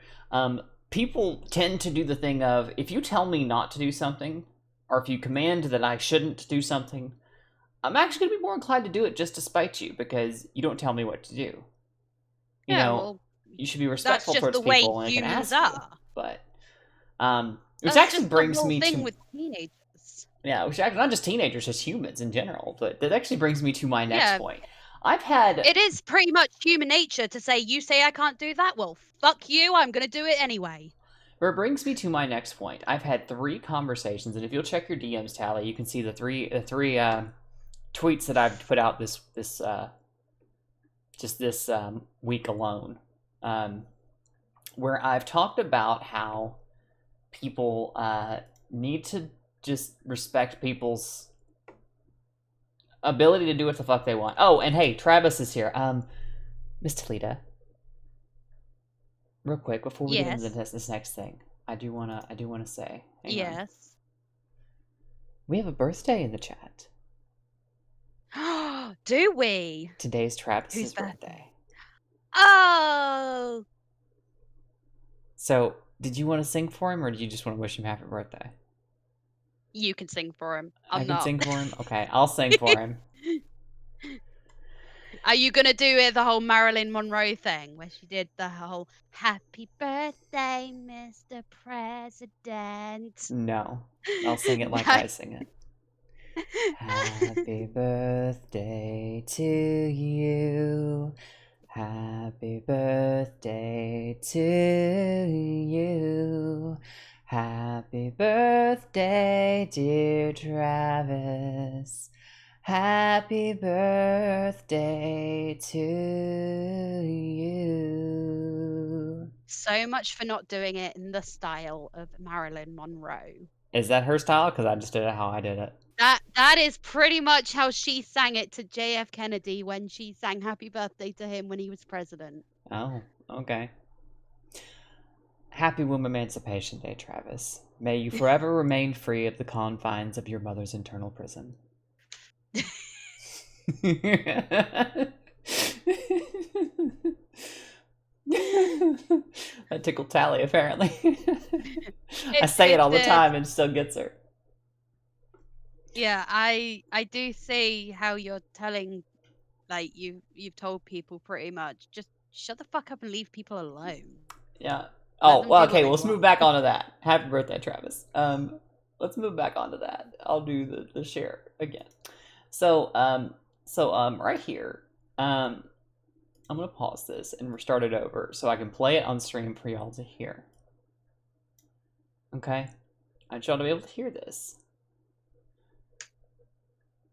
People tend to do the thing of, if you tell me not to do something, or if you command that I shouldn't do something, I'm actually going to be more inclined to do it just to spite you, because you don't tell me what to do. You know, well, you should be respectful that's just towards the way people, and I can humans ask you. are. But, which That's actually just brings the whole me thing to... with teenagers. Yeah, which actually, not just teenagers, just humans in general. But that actually brings me to my next point. I've had... It is pretty much human nature to say, you say I can't do that? Well, fuck you, I'm going to do it anyway. Where it brings me to my next point. I've had 3 conversations, and if you'll check your DMs, Tally, you can see the three tweets that I've put out this week alone, where I've talked about how people need to just respect people's ability to do what the fuck they want. Oh, and hey, Travis is here. Miss Talita, real quick before we get into Yes. this next thing, I do wanna say, hang on. Yes. We have a birthday in the chat. Do we? Today's Whose Travis's birthday? birthday. Oh, So, did you want to sing for him, or do you just want to wish him happy birthday? you can sing for him. I I'm can not. sing for him? Okay, I'll sing for him. Are you gonna do it the whole Marilyn Monroe thing where she did the whole "Happy Birthday, Mr. President"? No, I'll sing it like No. I sing it. Happy birthday to you. Happy birthday to you. Happy birthday, dear Travis. Happy birthday to you. So much for not doing it in the style of Marilyn Monroe. Is that her style? Because I just did it how I did it. That is pretty much how she sang it to JF Kennedy when she sang "Happy Birthday" to him when he was president. Oh, okay. Happy Women Emancipation Day, Travis. May you forever remain free of the confines of your mother's internal prison. That tickled Tally, apparently. I say it all the time and it still gets her. Yeah, I do see how you're telling, like you've told people pretty much just shut the fuck up and leave people alone. Yeah. Let Oh, them well, do what okay, they let's move want. back onto that. Happy birthday, Travis. Let's move back onto that. I'll do the share again. So right here, I'm gonna pause this and restart it over so I can play it on stream for y'all to hear. Okay? I want y'all to be able to hear this.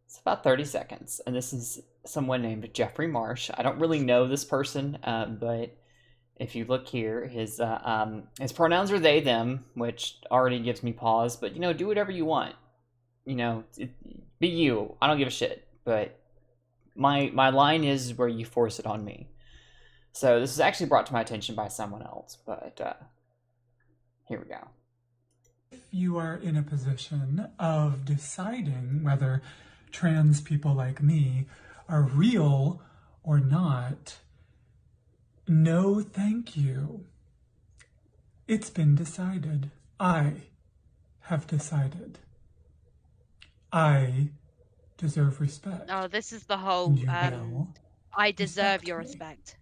It's about 30 seconds, and this is someone named Jeffrey Marsh. I don't really know this person, but if you look here, his pronouns are they, them, which already gives me pause, but, do whatever you want. Be you. I don't give a shit, but my line is where you force it on me. So this is actually brought to my attention by someone else, but here we go. If you are in a position of deciding whether trans people like me are real or not, no thank you. It's been decided. I have decided. I deserve respect. Oh, this is the whole And you will I deserve respect your me. respect.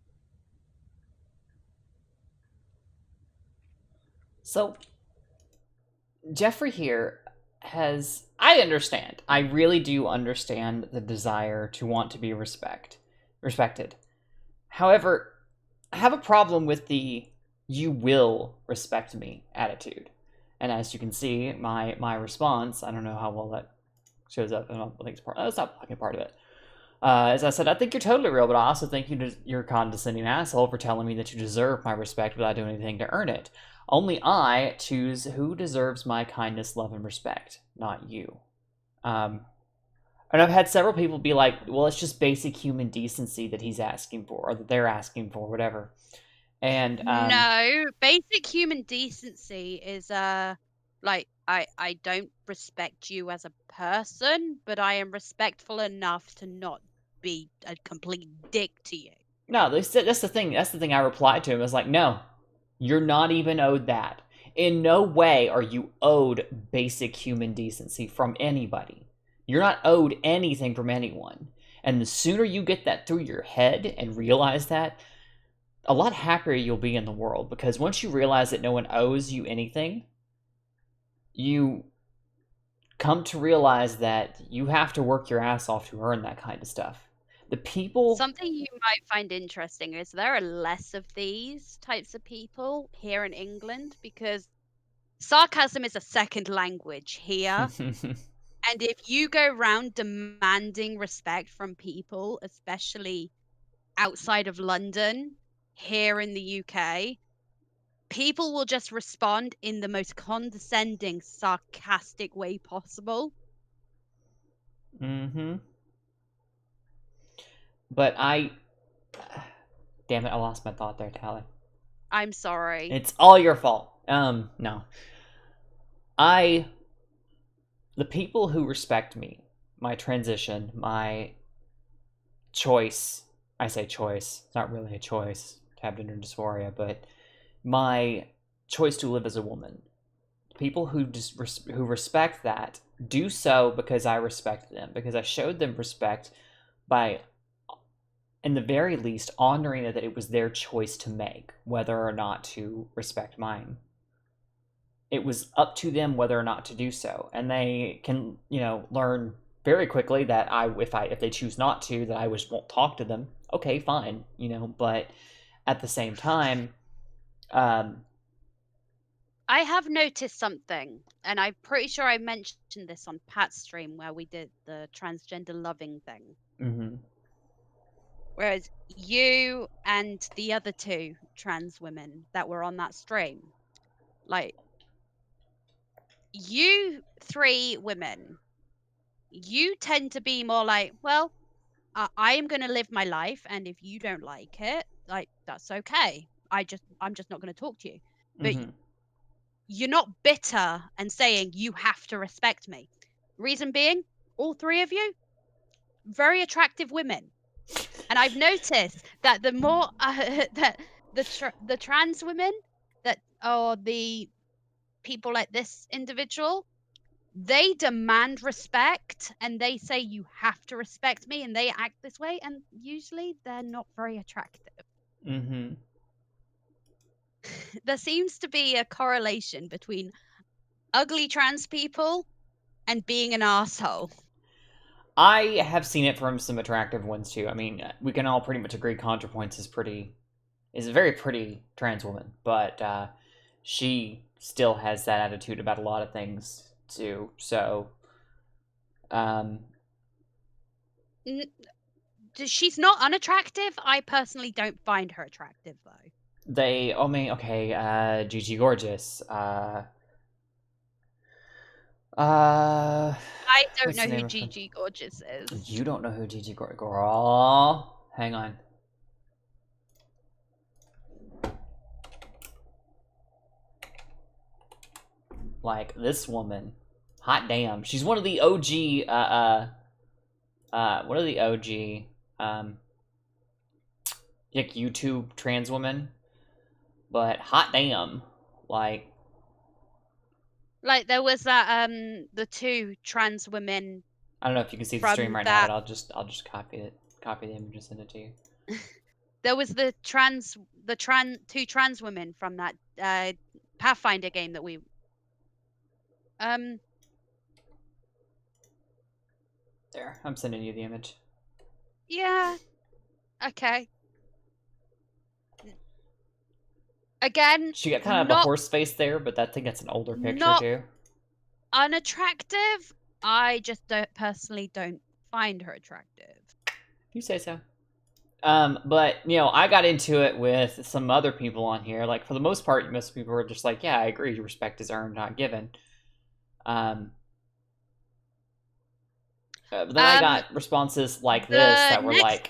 So Jeffrey here I understand. I really do understand the desire to want to be respected. However, I have a problem with the "you will respect me" attitude. And as you can see, my response, I don't know how well that shows up. I don't think it's part. That's not fucking part of it. As I said, I think you're totally real, but I also think you're a condescending asshole for telling me that you deserve my respect without doing anything to earn it. Only I choose who deserves my kindness, love, and respect, not you. And I've had several people be like, well, it's just basic human decency that he's asking for, or that they're asking for, whatever. And No, basic human decency is like I don't respect you as a person, but I am respectful enough to not be a complete dick to you. no, that's the thing. That's the thing I replied to him. I was like, no, you're not even owed that. In no way are you owed basic human decency from anybody. You're not owed anything from anyone. And the sooner you get that through your head and realize that, a lot happier you'll be in the world. Because once you realize that no one owes you anything, you come to realize that you have to work your ass off to earn that kind of stuff. The people... Something you might find interesting is there are less of these types of people here in England because sarcasm is a second language here. And if you go around demanding respect from people, especially outside of London, here in the UK, people will just respond in the most condescending, sarcastic way possible. Mm-hmm. But damn it, I lost my thought there, Tally. I'm sorry. It's all your fault. No. The people who respect me, my transition, my choice, I say choice, it's not really a choice to have gender dysphoria, but my choice to live as a woman. People who who respect that do so because I respect them, because I showed them respect by, in the very least, honoring that it was their choice to make, whether or not to respect mine. It was up to them whether or not to do so, and they can, learn very quickly that if they choose not to, that I just won't talk to them. Okay, fine, but at the same time, I have noticed something, and I'm pretty sure I mentioned this on Pat's stream where we did the transgender loving thing. mhm. Whereas you and the other two trans women that were on that stream, like, you three women, you tend to be more like, well, I am going to live my life, and if you don't like it, like, that's okay. I'm just not going to talk to you. But Mhm. you're not bitter and saying you have to respect me. Reason being, all three of you, very attractive women, and I've noticed that the more that the trans women that are the people like this individual, they demand respect and they say you have to respect me, and they act this way, and usually they're not very attractive. Mhm. There seems to be a correlation between ugly trans people and being an asshole. I have seen it from some attractive ones too. I mean, we can all pretty much agree ContraPoints is a very pretty trans woman, but she still has that attitude about a lot of things too. So, um, She's not unattractive. I personally don't find her attractive though. Gigi Gorgeous. I don't What's know the who name of her? Gigi Gorgeous is. You don't know who Gigi Gorgeous? Girl, hang on. Like this woman, hot damn, she's one of the OG. What are the OG? Like YouTube trans women, but hot damn, like Like, there was that the two trans women I don't know if you can see the from stream right now, that. but I'll just copy the image and send it to you. There was two trans women from that Pathfinder game that we There, I'm sending you the image. yeah, okay. Again, She got kind of a not horse face there, but I think that's an older picture not too. unattractive. I just personally don't find her attractive. You say so. But I got into it with some other people on here. Like for the most part, most people were just like, "Yeah, I agree. Respect is earned, not given." But then I got responses like this that were like,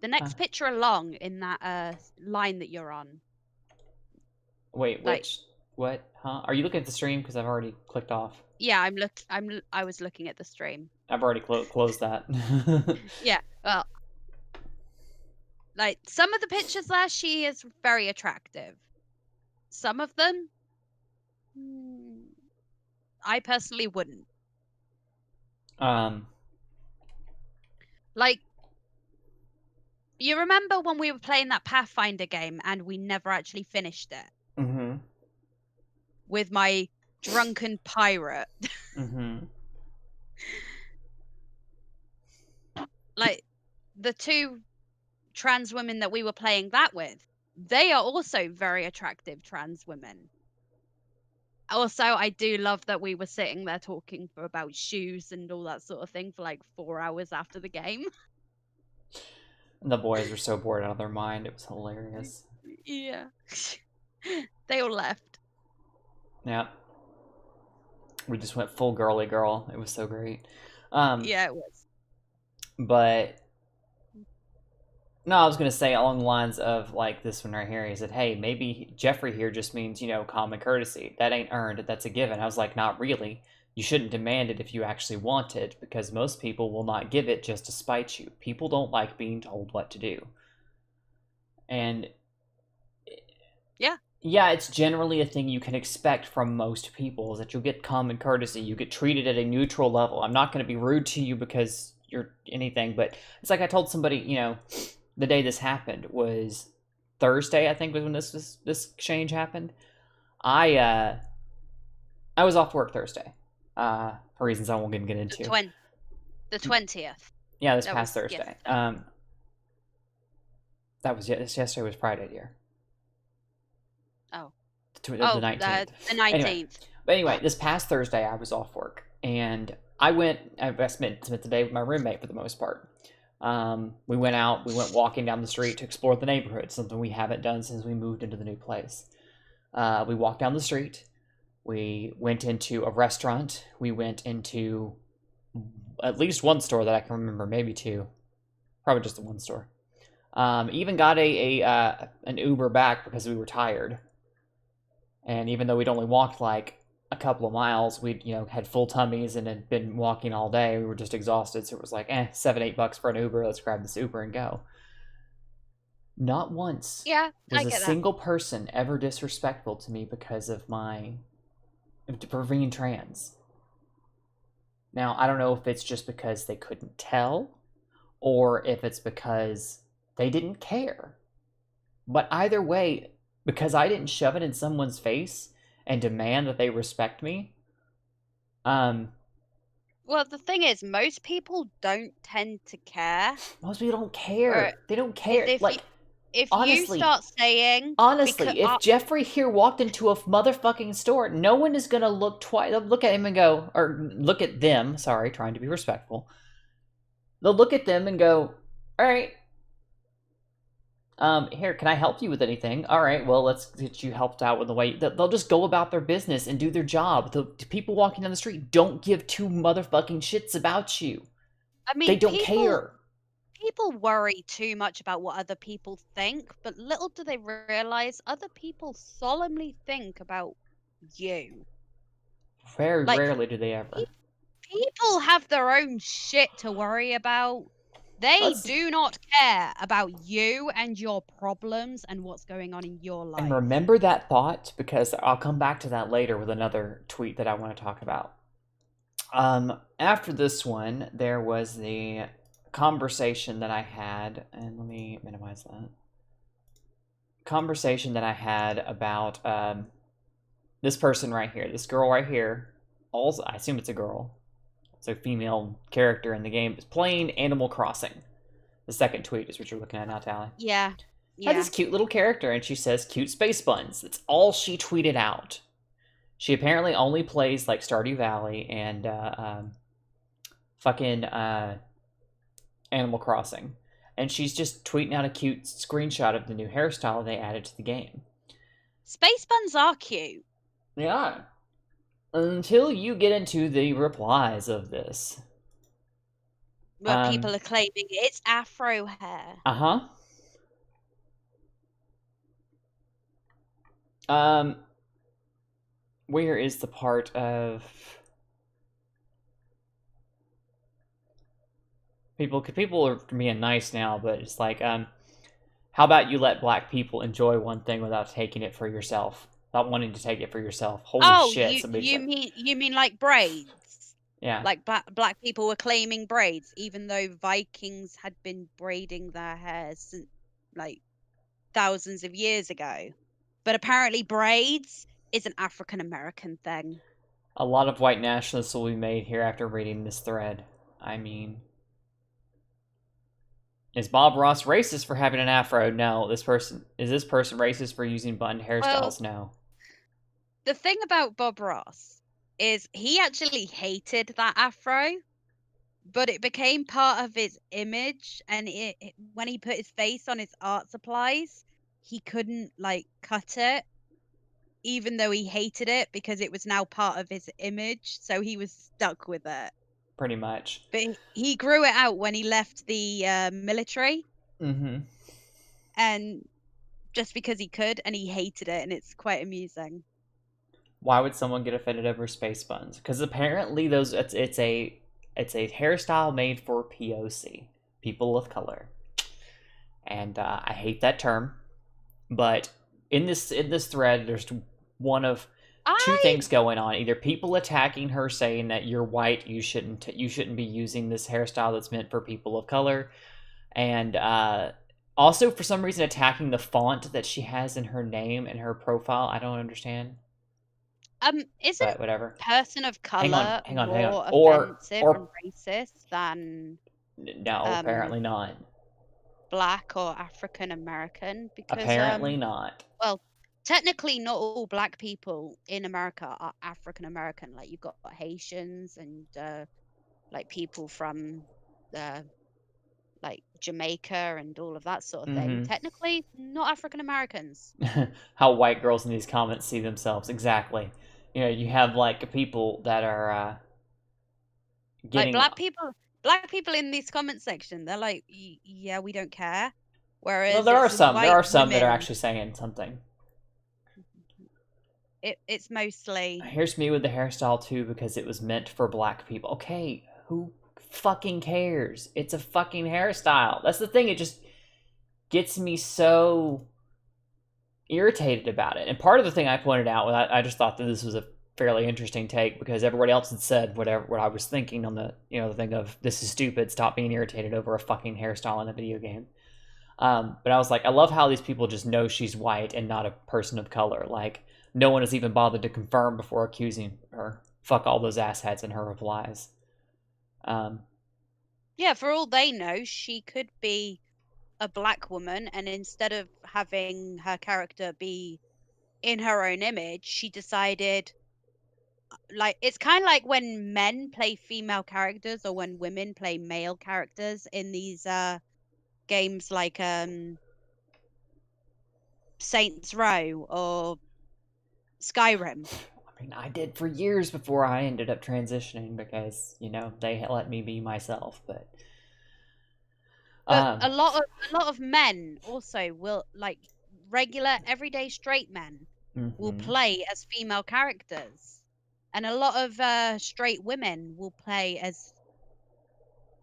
the next picture along in that line that you're on. "Wait, like, what? Huh? Are you looking at the stream? Because I've already clicked off. Yeah, I was looking at the stream. I've already closed that." Yeah, well, like, some of the pictures there, she is very attractive. Some of them, I personally wouldn't. Like, you remember when we were playing that Pathfinder game and we never actually finished it? Mm-hmm. With my drunken pirate. Mm-hmm. Like, the two trans women that we were playing that with, they are also very attractive trans women. Also, I do love that we were sitting there talking about shoes and all that sort of thing for like 4 hours after the game. The boys were so bored out of their mind. It was hilarious. Yeah. They all left. Yeah. We just went full girly girl. It was so great. Yeah, it was. But No, I was gonna say along the lines of like this one right here. He said, "Hey, maybe Jeffrey here just means common courtesy. That ain't earned. That's a given." I was like, "Not really. You shouldn't demand it if you actually want it, because most people will not give it just to spite you. People don't like being told what to do." And yeah, it's generally a thing you can expect from most people, is that you'll get common courtesy. You get treated at a neutral level. I'm not going to be rude to you because you're anything, but it's like I told somebody, the day this happened was Thursday, I think, was when this exchange happened. I was off work Thursday, for reasons I won't get into. The 20th. Yeah, this past Thursday. That was yesterday was Friday, dear. Oh. The 19th. The 19th. Anyway, this past Thursday, I was off work, and I spent the day with my roommate for the most part. We went walking down the street to explore the neighborhood, something we haven't done since we moved into the new place. We walked down the street. We went into a restaurant. We went into at least one store that I can remember, maybe two. Probably just the one store. Even got an Uber back because we were tired. And even though we'd only walked like a couple of miles, we'd, had full tummies and had been walking all day. We were just exhausted. So it was like, $7-8 for an Uber. Let's grab this Uber and go. Not once was a single person ever disrespectful to me because of for being trans. Now, I don't know if it's just because they couldn't tell or if it's because they didn't care. But either way, because I didn't shove it in someone's face and demand that they respect me. Well, the thing is, most people don't tend to care. Most people don't care. They don't care. If honestly, you start saying... Honestly, if Jeffrey here walked into a motherfucking store, no one is going to look twice. They'll look at him and go... Or look at them. Sorry, trying to be respectful. They'll look at them and go, all right. Here, can I help you with anything? All right, well, let's get you helped out with the way... They'll just go about their business and do their job. The people walking down the street don't give two motherfucking shits about you. I mean, they don't care. People worry too much about what other people think, but little do they realize other people solemnly think about you. Very rarely do they ever. People have their own shit to worry about. They do not care about you and your problems and what's going on in your life. And remember that thought, because I'll come back to that later with another tweet that I want to talk about. After this one, there was the conversation that I had, and let me minimize that. Conversation that I had about this person right here, this girl right here. Also, I assume it's a girl. It's a female character in the game. Is playing Animal Crossing. The second tweet is what you're looking at now, Tally. Yeah. Has this cute little character, and she says cute space buns. That's all she tweeted out. She apparently only plays like Stardew Valley and Animal Crossing. And she's just tweeting out a cute screenshot of the new hairstyle they added to the game. Space buns are cute. They are. Until you get into the replies of this. Where people are claiming it's afro hair. Uh-huh. Where is the part of... People are being nice now, but it's like, how about you let black people enjoy one thing without taking it for yourself? Not wanting to take it for yourself. Holy shit! You mean like braids? Yeah. Like black people were claiming braids, even though Vikings had been braiding their hair since like thousands of years ago. But apparently, braids is an African American thing. A lot of white nationalists will be made here after reading this thread. I mean, is Bob Ross racist for having an afro? No. Is this person racist for using buttoned hairstyles? No. The thing about Bob Ross is he actually hated that afro, but it became part of his image, and when he put his face on his art supplies, he couldn't like cut it, even though he hated it, because it was now part of his image, so he was stuck with it. Pretty much. But he grew it out when he left the military. Mm-hmm. and just because he could, and he hated it, and it's quite amusing. Why would someone get offended over space buns? Because apparently it's a hairstyle made for POC, people of color, and I hate that term. But in this thread, there's one of two things going on: either people attacking her, saying that you're white, you shouldn't be using this hairstyle that's meant for people of color, and also for some reason attacking the font that she has in her name and her profile. I don't understand. Isn't But whatever. person of color hang on. more Or- offensive or- and racist than No, apparently not. black or African American? Because Apparently not. well, technically, not all black people in America are African American. Like you've got Haitians and like people from like Jamaica and all of that sort of thing. Mhm. Technically, not African Americans. How white girls in these comments see themselves. Exactly. You know, you have like people that are getting Like black people in this comment section, they're like, yeah, we don't care. Whereas Well, there are it's some that are women, actually saying something. It's mostly Here's me with the hairstyle too because it was meant for black people. Okay, who fucking cares? It's a fucking hairstyle. That's the thing. It just gets me so irritated about it. And part of the thing I pointed out, I just thought that this was a fairly interesting take because everybody else had said what I was thinking on the the thing of this is stupid. Stop being irritated over a fucking hairstyle in a video game. But I was like, I love how these people just know she's white and not a person of color. Like, no one has even bothered to confirm before accusing her. Fuck all those asshats in her replies. yeah, for all they know, she could be a black woman, and instead of having her character be in her own image, she decided, like, it's kind of like when men play female characters or when women play male characters in these games like Saints Row or Skyrim. I mean, I did for years before I ended up transitioning because, they let me be myself, but... But a lot of men also will, like, regular everyday straight men will mhm. play as female characters, and a lot of straight women will play as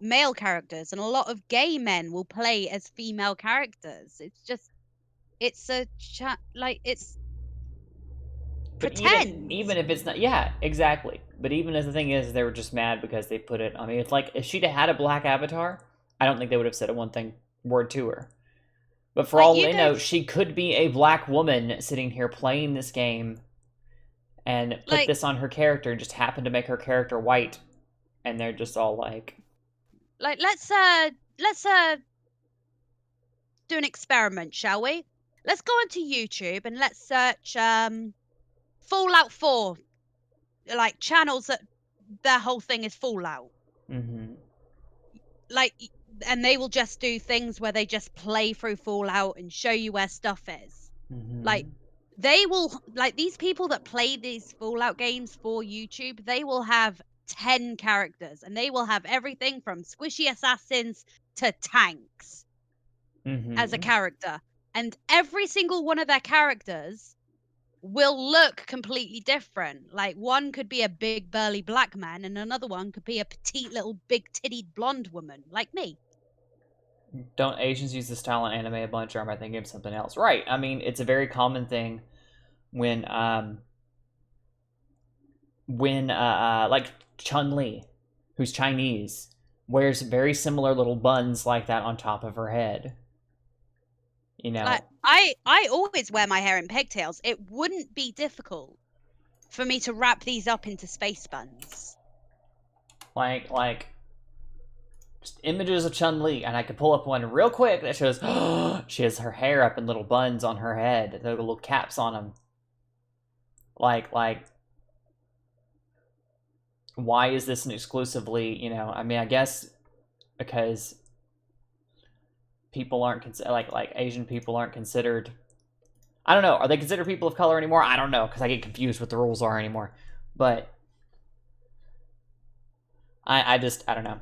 male characters, and a lot of gay men will play as female characters. It's just, it's it's But pretend. even if it's not, yeah, exactly. But even as the thing is, they were just mad because they put it. I mean, it's like if she'd have had a black avatar, I don't think they would have said a word to her. But for Like, all you they know, don't- she could be a black woman sitting here playing this game, and put Like- this on her character, and just happen to make her character white, and they're just all like, let's do an experiment, shall we? Let's go onto YouTube and let's search Fallout 4, like channels that their whole thing is Fallout. mm-hmm. Like, and they will just do things where they just play through Fallout and show you where stuff is. Mm-hmm. Like, they will, like, these people that play these Fallout games for YouTube, they will have 10 characters, and they will have everything from squishy assassins to tanks mm-hmm. as a character. And every single one of their characters will look completely different. Like, one could be a big burly black man, and another one could be a petite little big tittied blonde woman, like me. Don't Asians use this style in anime a bunch, or am I thinking of something else? Right. I mean, it's a very common thing when like Chun-Li, who's Chinese, wears very similar little buns like that on top of her head. Like, I always wear my hair in pigtails. It wouldn't be difficult for me to wrap these up into space buns. Like just images of Chun-Li, and I could pull up one real quick that shows she has her hair up in little buns on her head, the little caps on them. Like, why is this an exclusively, I mean, I guess because people aren't like Asian people aren't considered. I don't know. Are they considered people of color anymore? I don't know because I get confused what the rules are anymore. But I don't know.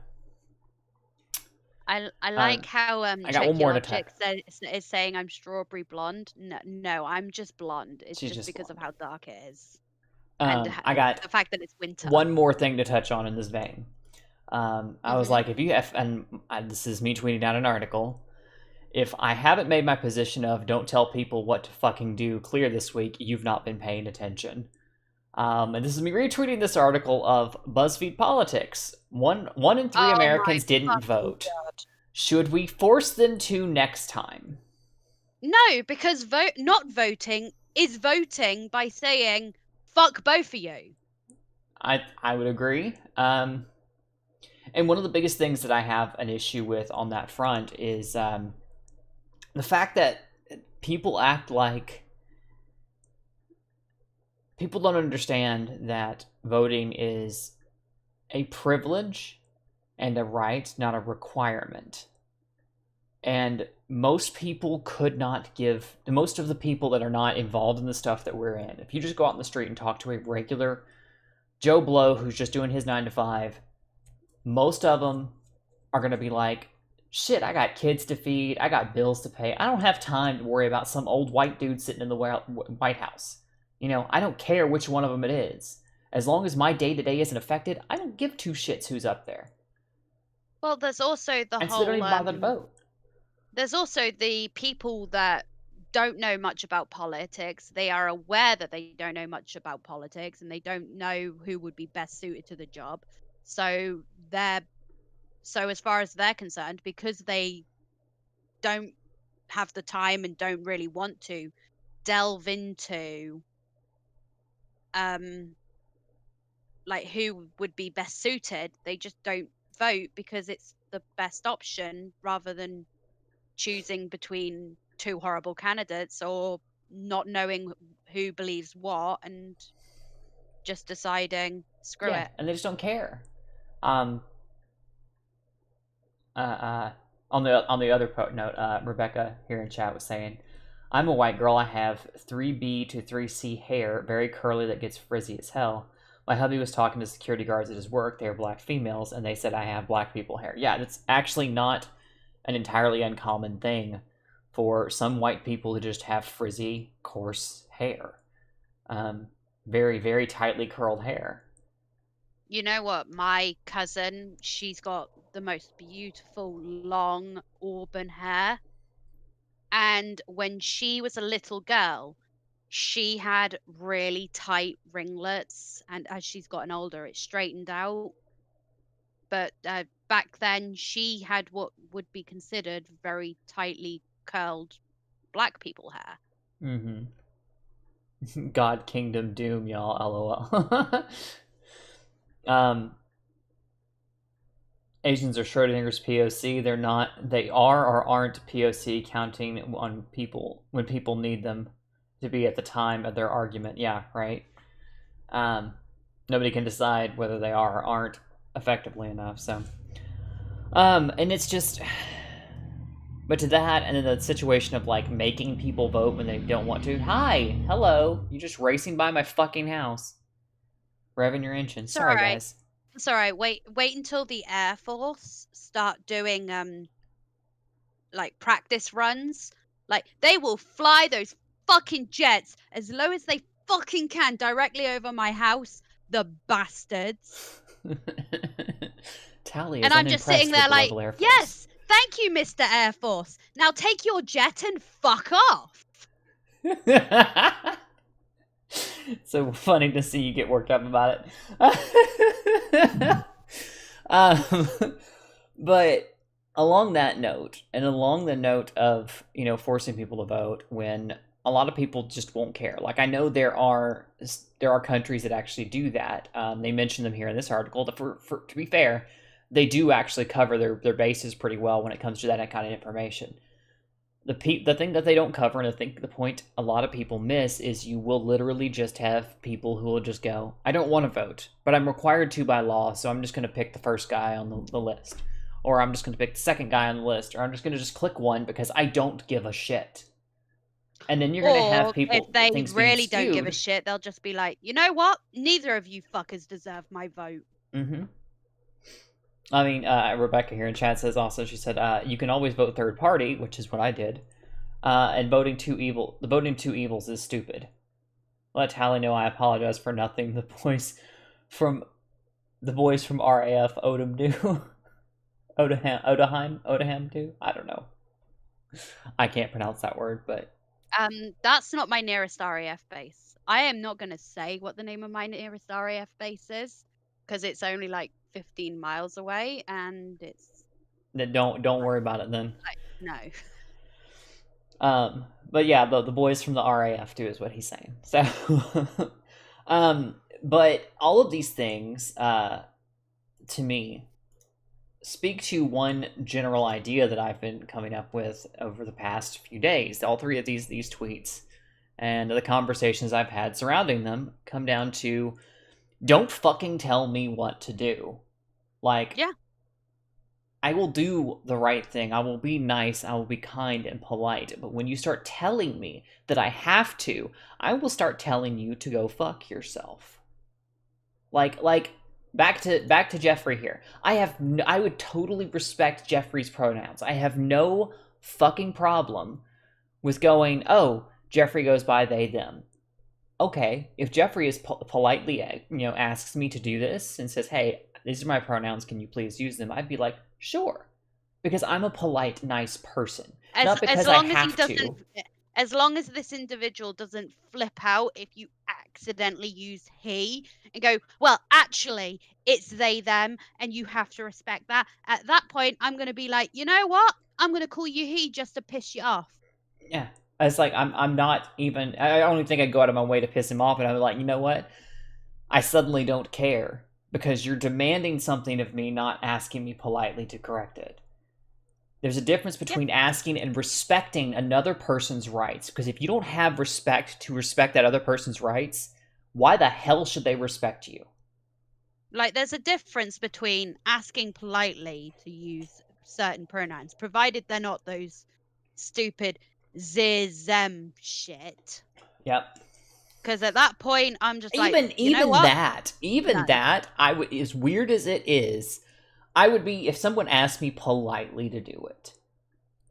I like how I got one more to Logic is saying I'm strawberry blonde. No, I'm just blonde. It's She's just just because of how dark it is, I got the fact that it's winter. one more thing to touch on in this vein. I was Mhm. like, if you have, and this is me tweeting out an article. If I haven't made my position of don't tell people what to fucking do clear this week, you've not been paying attention. And this is me retweeting this article of BuzzFeed Politics. One in three Oh Americans my didn't fucking vote. God. Should we force them to next time? No, because not voting is voting by saying fuck both of you. I would agree. And one of the biggest things that I have an issue with on that front is the fact that people act like people don't understand that voting is a privilege and a right, not a requirement. And most people could not give, most of the people that are not involved in the stuff that we're in, if you just go out in the street and talk to a regular Joe Blow who's just doing his 9 to 5, most of them are going to be like, shit, I got kids to feed, I got bills to pay, I don't have time to worry about some old white dude sitting in the White House. You know, I don't care which one of them it is. As long as my day-to-day isn't affected, I don't give two shits who's up there. Well, there's also the And so whole they don't even bother to vote. There's also the people that don't know much about politics. They are aware that they don't know much about politics and they don't know who would be best suited to the job. So as far as they're concerned, because they don't have the time and don't really want to delve into like who would be best suited, they just don't vote because it's the best option rather than choosing between two horrible candidates or not knowing who believes what and just deciding screw it. And they just don't care. On the other note, Rebecca here in chat was saying, I'm a white girl. I have 3B to 3C hair, very curly that gets frizzy as hell. My hubby was talking to security guards at his work. They are black females, and they said I have black people hair. Yeah, that's actually not an entirely uncommon thing for some white people to just have frizzy, coarse hair. Very, very tightly curled hair. You know what? My cousin, she's got the most beautiful, long auburn hair. And when she was a little girl, she had really tight ringlets. And as she's gotten older, it straightened out. But back then, she had what would be considered very tightly curled black people hair. Mm-hmm. God, Kingdom, Doom, y'all, lol. Asians are Schrodinger's POC. They're not. They are or aren't POC, counting on people when people need them to be at the time of their argument. Yeah, right. Nobody can decide whether they are or aren't effectively enough. So, and it's just, but to that, and then the situation of like making people vote when they don't want to. Hi, hello, you just racing by my fucking house, revving your engine. Sorry, guys. It's all right. Wait until the Air Force start doing like practice runs. Like they will fly those fucking jets as low as they fucking can directly over my house. The bastards. Tally is and I'm just sitting there like, yes, thank you, Mr. Air Force. Now take your jet and fuck off. So funny to see you get worked up about it. But along that note, and along the note of, you know, forcing people to vote when a lot of people just won't care. Like, I know there are countries that actually do that. They mention them here in this article. To be fair, they do actually cover their bases pretty well when it comes to that kind of information. The thing that they don't cover, and I think the point a lot of people miss, is you will literally just have people who will just go, I don't want to vote, but I'm required to by law, so I'm just going to pick the first guy on the list. Or I'm just going to pick the second guy on the list. Or I'm just going to just click one because I don't give a shit. And then you're going to have people, if they really don't give a shit, they'll just be like, you know what? Neither of you fuckers deserve my vote. Mm-hmm. I mean, Rebecca here in chat says also, she said, you can always vote third party, which is what I did. And the voting two evils is stupid. Let Tally know I apologize for nothing the boys from RAF Odom do. Odaham do? I don't know. I can't pronounce that word, but That's not my nearest RAF base. I am not going to say what the name of my nearest RAF base is, because it's only like 15 miles away, and it's don't worry about it then. no. But yeah, the boys from the RAF do is what he's saying. So, but all of these things, to me, speak to one general idea that I've been coming up with over the past few days. All three of these tweets and the conversations I've had surrounding them come down to, don't fucking tell me what to do. Like, Yeah. I will do the right thing. I will be nice. I will be kind and polite. But when you start telling me that I have to, I will start telling you to go fuck yourself. Like back to Jeffrey here. I would totally respect Jeffrey's pronouns. I have no fucking problem with going, oh, Jeffrey goes by they, them. Okay, if Jeffrey is politely, asks me to do this and says, hey, these are my pronouns, can you please use them? I'd be like, sure. Because I'm a polite, nice person. Not because I have to. As long as this individual doesn't flip out if you accidentally use he and go, well, actually, it's they, them, and you have to respect that. At that point, I'm going to be like, you know what? I'm going to call you he just to piss you off. Yeah. It's like, I'm not even, I don't even think I'd go out of my way to piss him off, and I'm like, you know what? I suddenly don't care. Because you're demanding something of me, not asking me politely to correct it. There's a difference between asking and respecting another person's rights. Because if you don't have respect to respect that other person's rights, why the hell should they respect you? Like, there's a difference between asking politely to use certain pronouns, provided they're not those stupid them shit. Yep. Because at that point, I'm just like, even that, as weird as it is, I would be, if someone asked me politely to do it,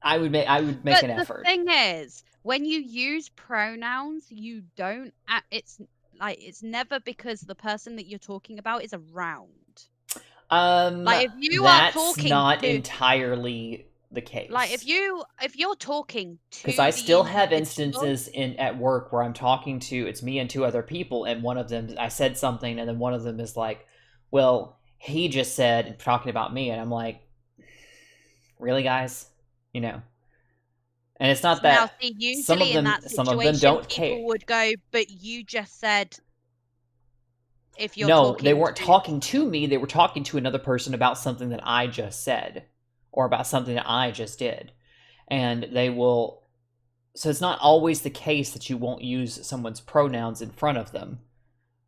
I would make an effort. The thing is, when you use pronouns, you don't. It's never because the person that you're talking about is around. Like, if you are talking, that's not entirely the case. Like, if you're talking to, because I still have instances at work where I'm talking to, it's me and two other people, and one of them, I said something, and then one of them is like, well, he just said, talking about me, and I'm like, really, guys? And it's not that. Now, see, usually in that situation, some of them don't people care. would go, but you just said, if you're no, talking they weren't talking to me, they were talking to another person about something that I just said. Or about something that I just did. And they will... So it's not always the case that you won't use someone's pronouns in front of them.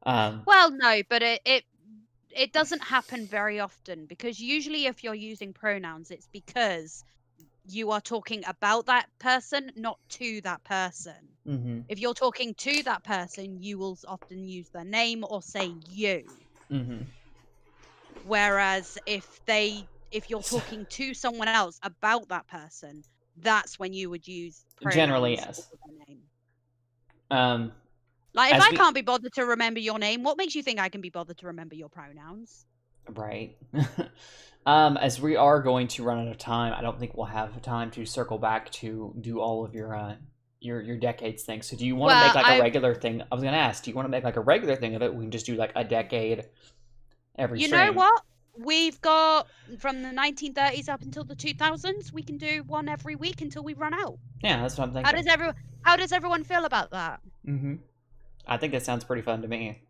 Well, no, but it doesn't happen very often. Because usually if you're using pronouns, it's because you are talking about that person, not to that person. Mm-hmm. If you're talking to that person, you will often use their name or say you. Mm-hmm. Whereas if you're talking to someone else about that person, that's when you would use pronouns. Generally, yes. Like, if I can't be bothered to remember your name, what makes you think I can be bothered to remember your pronouns? Right. As we are going to run out of time, I don't think we'll have time to circle back to do all of your decades thing. So do you want to make like a regular thing? I was going to ask, do you want to make like a regular thing of it? We can just do like a decade every stream. You know what? We've got from the 1930s up until the 2000s. We can do one every week until we run out. Yeah, that's what I'm thinking. How does everyone feel about that? Mm-hmm. I think that sounds pretty fun to me.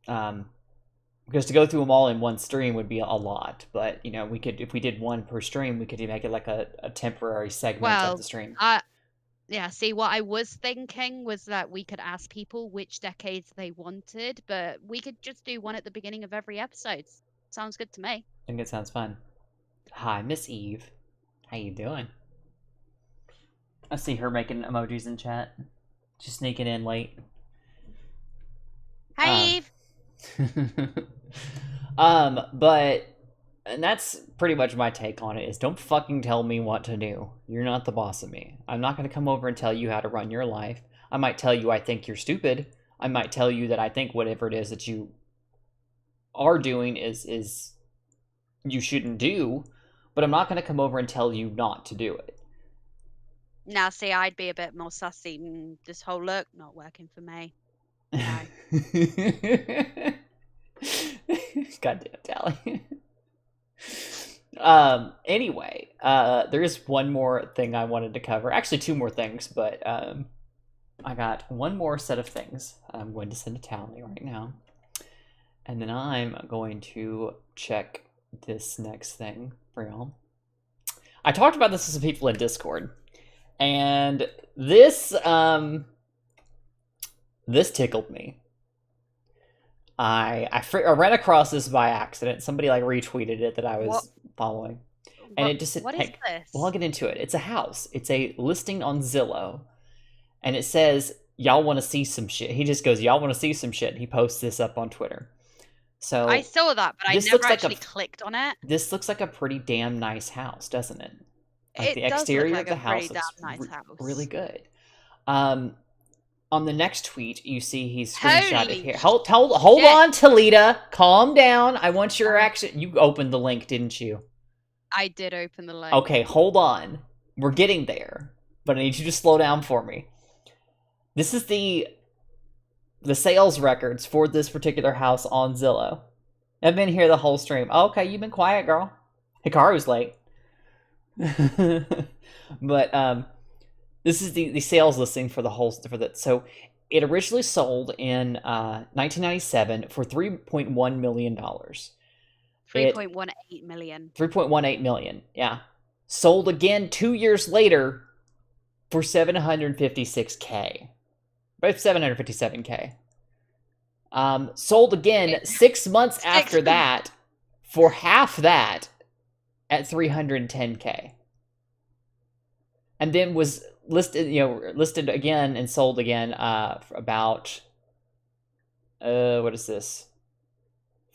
Because to go through them all in one stream would be a lot. But we could, if we did one per stream, we could make it like a temporary segment of the stream. Yeah, see, what I was thinking was that we could ask people which decades they wanted, but we could just do one at the beginning of every episode. Sounds good to me. I think it sounds fun. Hi, Miss Eve. How you doing? I see her making emojis in chat. Just sneaking in late. Hi, Eve. But and that's pretty much my take on it is don't fucking tell me what to do. You're not the boss of me. I'm not going to come over and tell you how to run your life. I might tell you I think you're stupid. I might tell you that I think whatever it is that you are doing is you shouldn't do, but I'm not going to come over and tell you not to do it. Now, see, I'd be a bit more sussy. This whole look, not working for me. No. Goddamn Tally. Anyway, there is one more thing I wanted to cover. Actually, two more things, but I got one more set of things I'm going to send to Tally right now. And then I'm going to check this next thing for y'all. I talked about this with some people in Discord. And this tickled me. I ran across this by accident. Somebody like retweeted it that I was following. And it just said, what is this? Well, I'll get into it. It's a house. It's a listing on Zillow. And it says, y'all want to see some shit. He just goes, y'all want to see some shit. He posts this up on Twitter. So I saw that, but I this never looks like actually clicked on it. This looks like a pretty damn nice house, doesn't it? Like It the does look exterior like of the a house pretty looks damn nice house. really good. On the next tweet, you see he's screenshotted Holy here. Hold on, Talita. Calm down. I want your Sorry. action. You opened the link, didn't you? I did open the link. Okay, hold on. We're getting there, but I need you to slow down for me. This is the sales records for this particular house on Zillow. I've been here the whole stream. Okay, you've been quiet, girl. Hikaru's late. But this is the sales listing for so it originally sold in 1997 for $3.1 million. 3.18 million. 3.18 million, yeah. Sold again 2 years later for $756K. About $757K. Sold again 6 months after that for half that at $310K. And then was listed again and sold again for about what is this?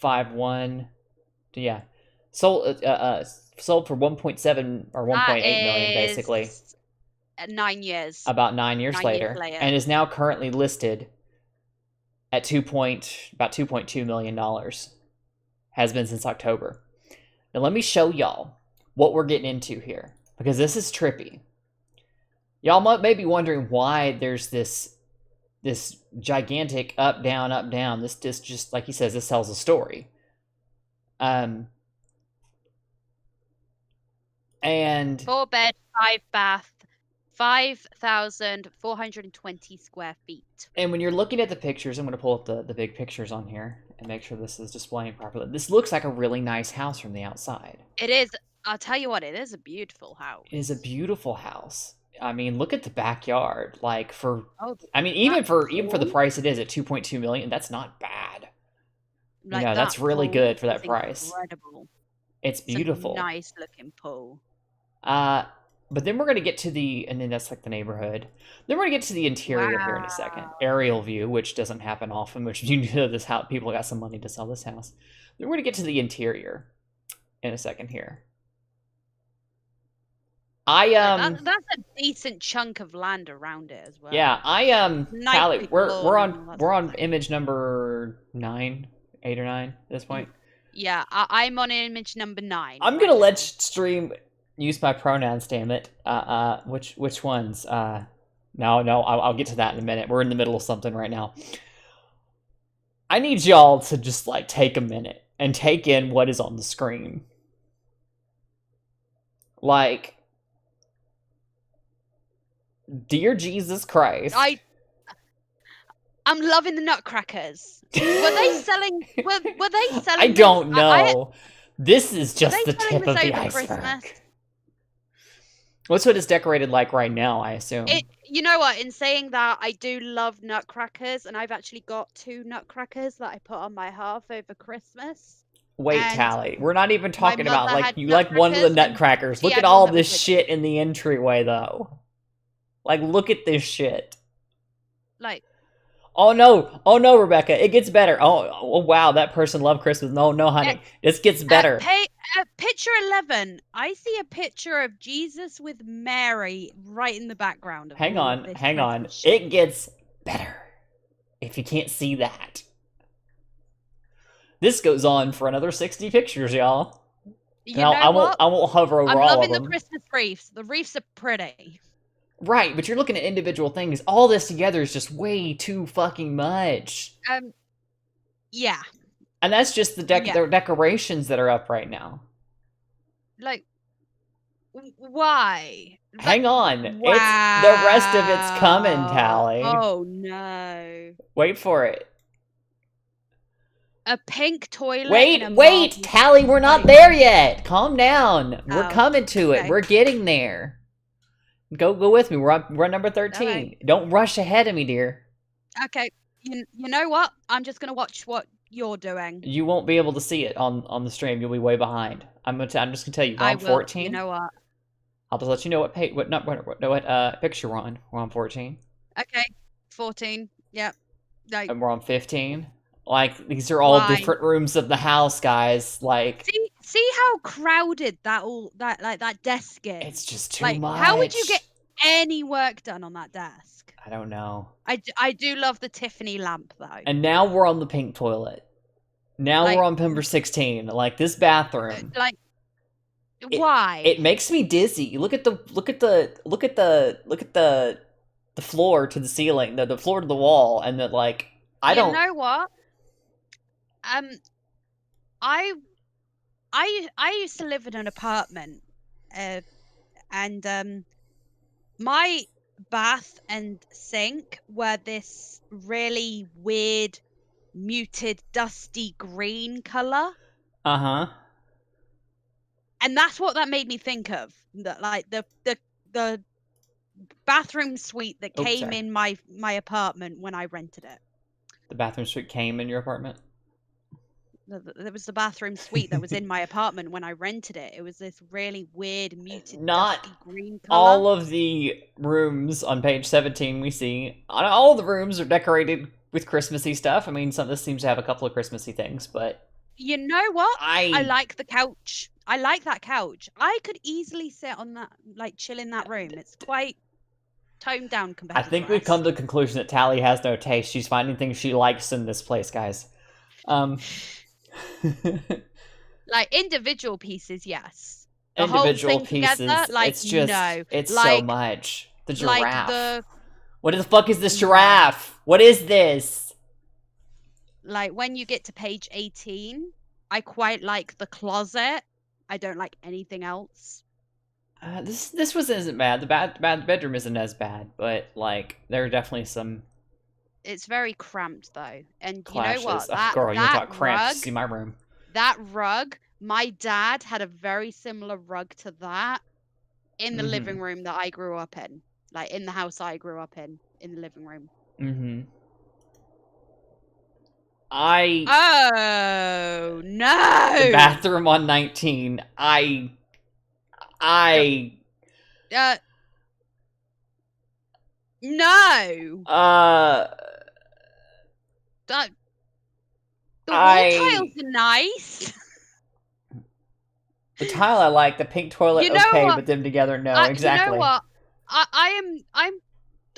5.1. Yeah. Sold for 1.7 or 1.8 million basically. 9 years. About 9 years 9 later, years later. and is now currently listed at about $2.2 million. Has been since October. Now let me show y'all what we're getting into here, because this is trippy. Y'all may be wondering why there's this gigantic up down. This just like he says, this tells a story. And 4 bed, 5 bath, 5,420 square feet. And when you're looking at the pictures, I'm going to pull up the big pictures on here and make sure this is displaying properly. This looks like a really nice house from the outside. It is. I'll tell you what, it is a beautiful house. It is a beautiful house. I mean, look at the backyard. Like even that's for the cool. price it is at 2.2 million, that's not bad. Like, know, that's really pool good for that is price. Incredible. It's beautiful. It's a nice looking pool. But then we're going to get to and then that's like the neighborhood. Then we're going to get to the interior here in a second. Aerial view, which doesn't happen often, which you know this house, people got some money to sell this house. Then we're going to get to the interior in a second here. That's a decent chunk of land around it as well. Yeah, Tally, we're on nice. image number 8 or 9 at this point. Yeah, I'm on image number 9. I'm gonna let stream use my pronouns, damn it. Which ones? No, I'll get to that in a minute. We're in the middle of something right now. I need y'all to just like take a minute and take in what is on the screen. Like, dear Jesus Christ. I'm loving the nutcrackers. Were they selling? Were they selling? I don't know. This is just the tip of the iceberg. Christmas? What's what it's decorated like right now, I assume. You know what? In saying that, I do love nutcrackers, and I've actually got 2 nutcrackers that I put on my hearth over Christmas. Wait, and Tally, we're not even talking about mother like had you like one of the nutcrackers, and nutcrackers. she Look had at all one that this was shit in the entryway, though. Like, look at this shit. like Oh no, Rebecca, it gets better. Oh wow, that person loved Christmas. No, honey, this gets better. Picture 11. I see a picture of Jesus with Mary right in the background. Of Hang all of on, this hang on. Christmas shit. It gets better. If you can't see that. This goes on for another 60 pictures, y'all. You And know I what? won't hover over I'm all loving of the them. Christmas wreaths. The wreaths are pretty. Right, but you're looking at individual things. All this together is just way too fucking much. Yeah. And that's just the Yeah. decorations that are up right now. Like, why? Hang on. It's the rest of it's coming, Wow. Tally. Oh no. Wait for it. A pink toilet. in a Wait, marble- Tally, we're not Wait. there yet. Calm down. We're Oh, coming to it. okay. We're getting there. Go with me. We're on number 13. Alright. Don't rush ahead of me, dear. Okay. You know what? I'm just gonna watch what you're doing. You won't be able to see it on the stream. You'll be way behind. I'm just gonna tell you. We're I on will. 14. You know what? I'll just let you know what picture we're on. We're on 14. Okay. 14. Yep. Like, And we're on 15. Like, these are all Why? different rooms of the house, guys. Like, see how crowded that desk is. it's just too like, much. how would you get any work done on that desk? I don't know. I do love the Tiffany lamp though. And now we're on the pink toilet. Now Like- we're on number 16. Like, this bathroom. Like, why? It makes me dizzy. Look at the floor to the ceiling, the floor to the wall, and that like I don't. You know what? I used to live in an apartment, and my bath and sink were this really weird, muted, dusty green color, Uh-huh. and that's what that made me think of. That like the bathroom suite that Oops, came sorry. in my apartment when I rented it. The bathroom suite came in your apartment. There was the bathroom suite that was in my apartment when I rented it. It was this really weird, muted, Not dusty green color. All of the rooms on page 17 we see, all the rooms are decorated with Christmassy stuff. I mean, this seems to have a couple of Christmassy things, but You know what? I I like the couch. I like that couch. I could easily sit on that, like chill in that room. It's quite toned down compared to think the we've come rest. to the conclusion that Tally has no taste. She's finding things she likes in this place, guys. Like individual pieces, yes. The whole Individual thing pieces. together, like, it's just no. it's so Like- much. The Like giraffe. What the fuck is this giraffe? What is this? like when you get to page 18, I quite like the closet. I don't like anything else. This isn't bad. The bad bedroom isn't as bad, but like there are definitely some It's very cramped though, and clashes. you know what? Oh, girl, you that talk cramped. rug, See my room. that rug. My dad had a very similar rug to that in the Mhm. living room that I grew up in, like in the house I grew up in the living room. Mm-hmm. Oh no! The bathroom on 19. No. That, the wall tiles are nice. The tile I like, the pink toilet, You know okay, what? but them together, no, You exactly. know what?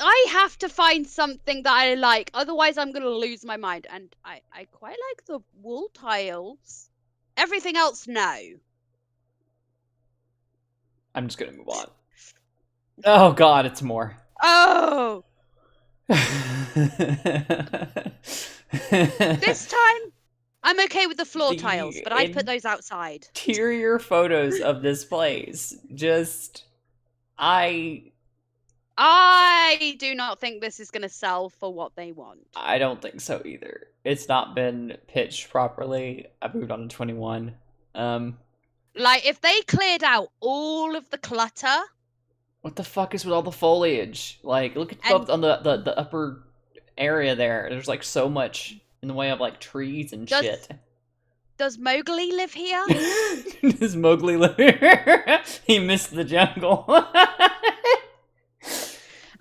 I have to find something that I like, otherwise I'm gonna lose my mind. And I quite like the wall tiles. Everything else, no. I'm just gonna move on. Oh god, it's more. Oh, this this time I'm okay with the floor The tiles, but I'd put those outside. interior photos of this place, just I do not think this is gonna sell for what they want. don't think so either. It's not been pitched properly. I moved on to 21. Like if they cleared out all of the clutter. What the fuck is with all the foliage? Like, look at And- on the upper area there. There's like so much in the way of like trees and Does- shit. Does Mowgli live here? Does Mowgli live here? He missed the jungle.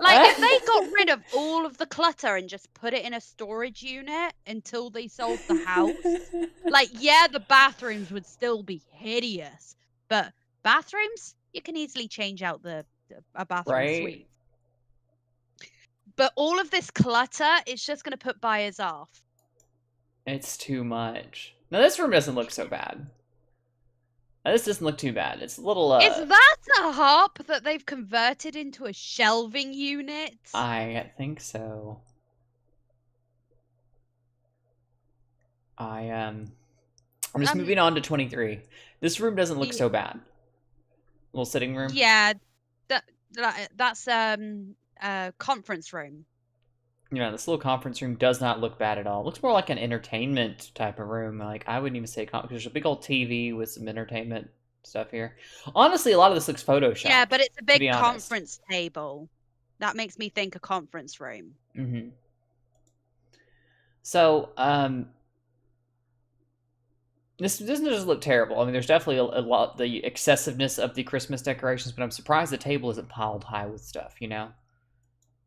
Like, if they got rid of all of the clutter and just put it in a storage unit until they sold the house, like, yeah, the bathrooms would still be hideous, but bathrooms, you can easily change out a bathroom Right? suite. But all of this clutter, it's just going to put buyers off. It's too much. Now this room doesn't look so bad. Now, this doesn't look too bad. It's a little Is that a harp that they've converted into a shelving unit? I think so. I'm just moving on to 23. This room doesn't look so bad. Little sitting room. Yeah, that's a conference room. This little conference room does not look bad at all. It looks more like an entertainment type of room. Like, I wouldn't even say because there's a big old TV with some entertainment stuff here. Honestly, a lot of this looks Photoshopped. Yeah, but it's a big be honest. conference table. That makes me think a conference room. Mm-hmm. So, this doesn't just look terrible. I mean, there's definitely a lot, the excessiveness of the Christmas decorations, but I'm surprised the table isn't piled high with stuff,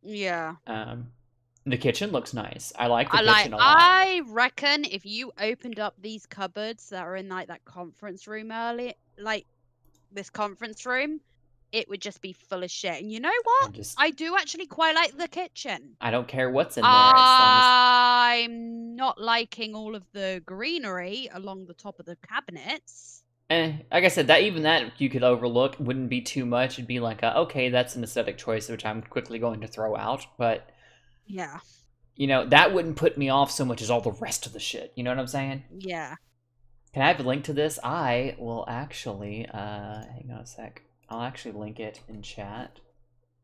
Yeah. The kitchen looks nice. I like the kitchen a lot. I reckon if you opened up these cupboards that are in like that conference room like this conference room, it would just be full of shit. And you know what? I do actually quite like the kitchen. I don't care what's in there. As long as... I'm not liking all of the greenery along the top of the cabinets. Like I said, that you could overlook. Wouldn't be too much. It'd be like, okay, that's an aesthetic choice, which I'm quickly going to throw out. But yeah, that wouldn't put me off so much as all the rest of the shit. You know what I'm saying? Yeah. Can I have a link to this? I will actually, hang on a sec. I'll actually link it in chat.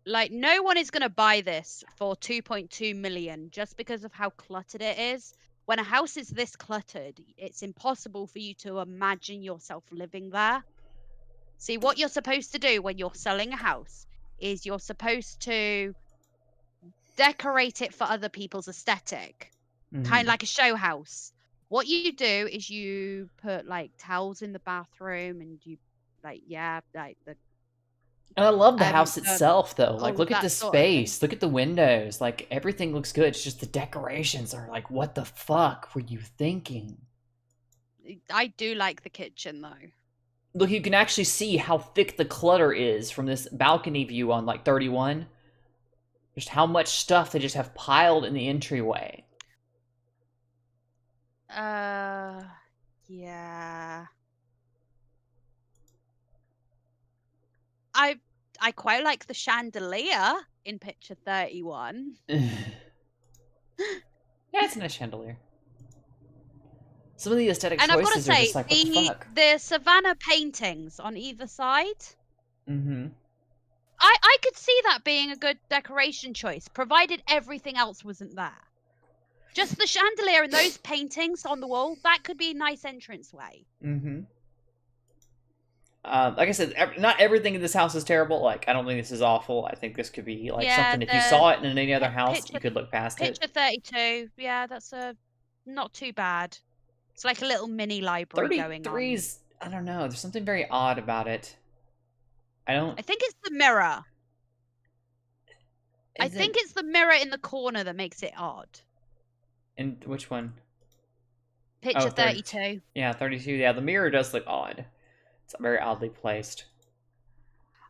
Like, no one is going to buy this for 2.2 million just because of how cluttered it is. When a house is this cluttered, it's impossible for you to imagine yourself living there. See, what you're supposed to do when you're selling a house is you're supposed to decorate it for other people's aesthetic, kind of like a show house. What you do is you put like towels in the bathroom, and you and I love the house itself, though. Like, look at the space, look at the windows. Like, everything looks good. It's just the decorations are like, what the fuck were you thinking? I do like the kitchen, though. Look, you can actually see how thick the clutter is from this balcony view on like 31. Just how much stuff they just have piled in the entryway. Yeah. I quite like the chandelier in picture 31. Yeah, it's a nice chandelier. Some of the aesthetic and choices I've got to say, are just like, what the fuck? the Savannah paintings on either side. Mm-hmm. I could see that being a good decoration choice, provided everything else wasn't there. Just the chandelier and those paintings on the wall, that could be a nice entranceway. Mm-hmm. Like I said, not everything in this house is terrible. Like, I don't think this is awful. I think this could be like something, if you saw it in any other house, you could look past it. Picture 32, yeah, that's not too bad. It's like a little mini library going on. 33's, I don't know, there's something very odd about it. I think it's the mirror. I think it's the mirror in the corner that makes it odd. And which one? Picture 32. Yeah, 32. Yeah, the mirror does look odd. It's very oddly placed.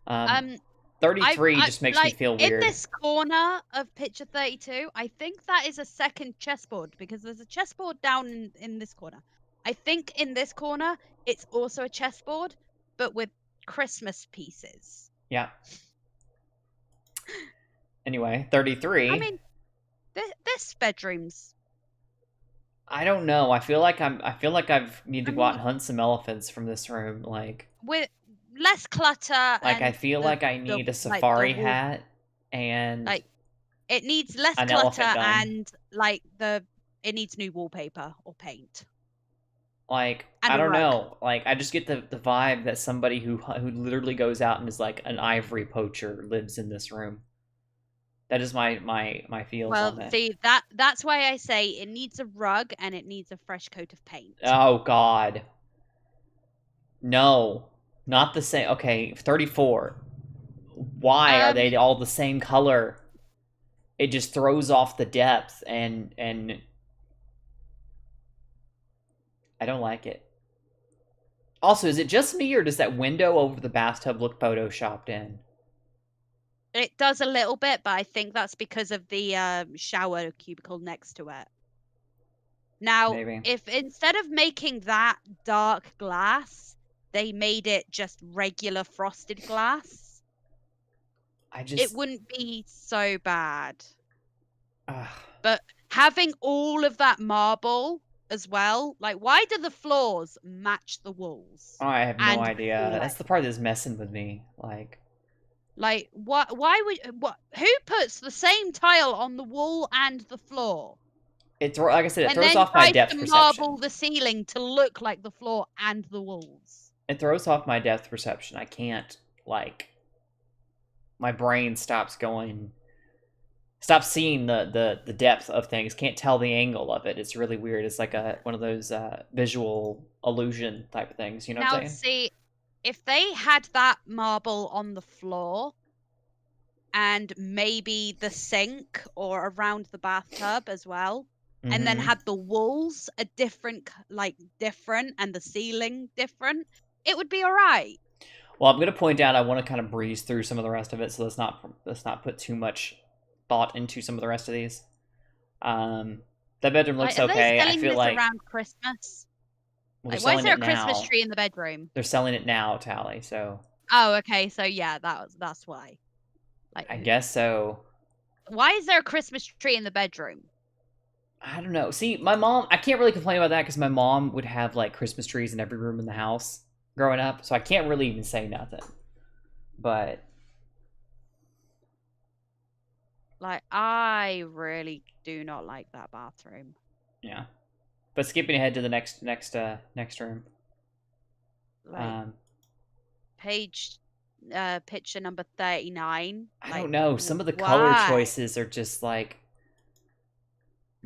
33 just makes me feel weird. In this corner of picture 32, I think that is a second chessboard, because there's a chessboard down in this corner. I think in this corner, it's also a chessboard, but with Christmas pieces. Yeah. Anyway, 33. I mean, this bedroom's... I don't know. I feel like I need to go out and hunt some elephants from this room. Like, with less clutter. Like, I feel like I need a safari hat and like it needs less clutter and like it needs new wallpaper or paint. Like, I don't know. Like, I just get the vibe that somebody who literally goes out and is like an ivory poacher lives in this room. That is my feels on that. Well, see, that's why I say it needs a rug and it needs a fresh coat of paint. Oh, God. No. Not the same. Okay, 34. Why are they all the same color? it just throws off the depth, and I don't like it. Also, is it just me, or does that window over the bathtub look photoshopped in? It does a little bit, but I think that's because of the shower cubicle next to it. Now, Maybe. if instead of making that dark glass, they made it just regular frosted glass, it wouldn't be so bad. Ugh. But having all of that marble as well, like, why do the floors match the walls? Oh, I have no And idea. ceiling? That's the part that's messing with me. Like, what? Why would what? Who puts the same tile on the wall and the floor? Like I said, it And throws then off my tries depth to perception. marble the ceiling to look like the floor and the walls. It throws off my depth perception. I can't, my brain stops seeing the depth of things. Can't tell the angle of it. It's really weird. It's like one of those visual illusion type of things. You know what I'm Now, saying? see, if they had that marble on the floor and maybe the sink or around the bathtub as well, and then Mhm. had the walls a different, and the ceiling different, it would be all right. Well, I'm going to point out I want to kind of breeze through some of the rest of it, so let's not put too much thought into some of the rest of these. That bedroom looks Are okay. they I selling feel this like around Christmas? well, Like, they're why is selling there a it Christmas now. tree in the bedroom? They're selling it now, Tally. So Oh, okay. So yeah, that's why. Like, I guess so. why is there a Christmas tree in the bedroom? I don't know. See, my mom, I can't really complain about that because my mom would have like Christmas trees in every room in the house growing up, so I can't really even say nothing. But Like, I really do not like that bathroom. yeah. But skipping ahead to the next room. Like, picture number 39. I Like, don't know. Some of the color why? choices are just like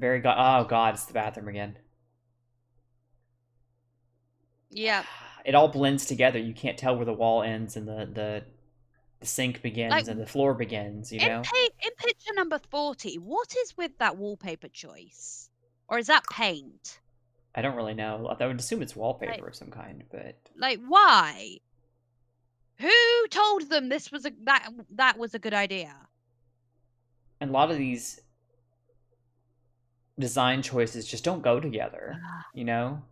oh god, it's the bathroom again. Yeah. It all blends together. You can't tell where the wall ends and the sink begins Like, and the floor begins, you know? In picture number 40, what is with that wallpaper choice? Or is that paint? I don't really know. I would assume it's wallpaper of some kind, but Like, why? Who told them this was that was a good idea? and a lot of these design choices just don't go together, you know?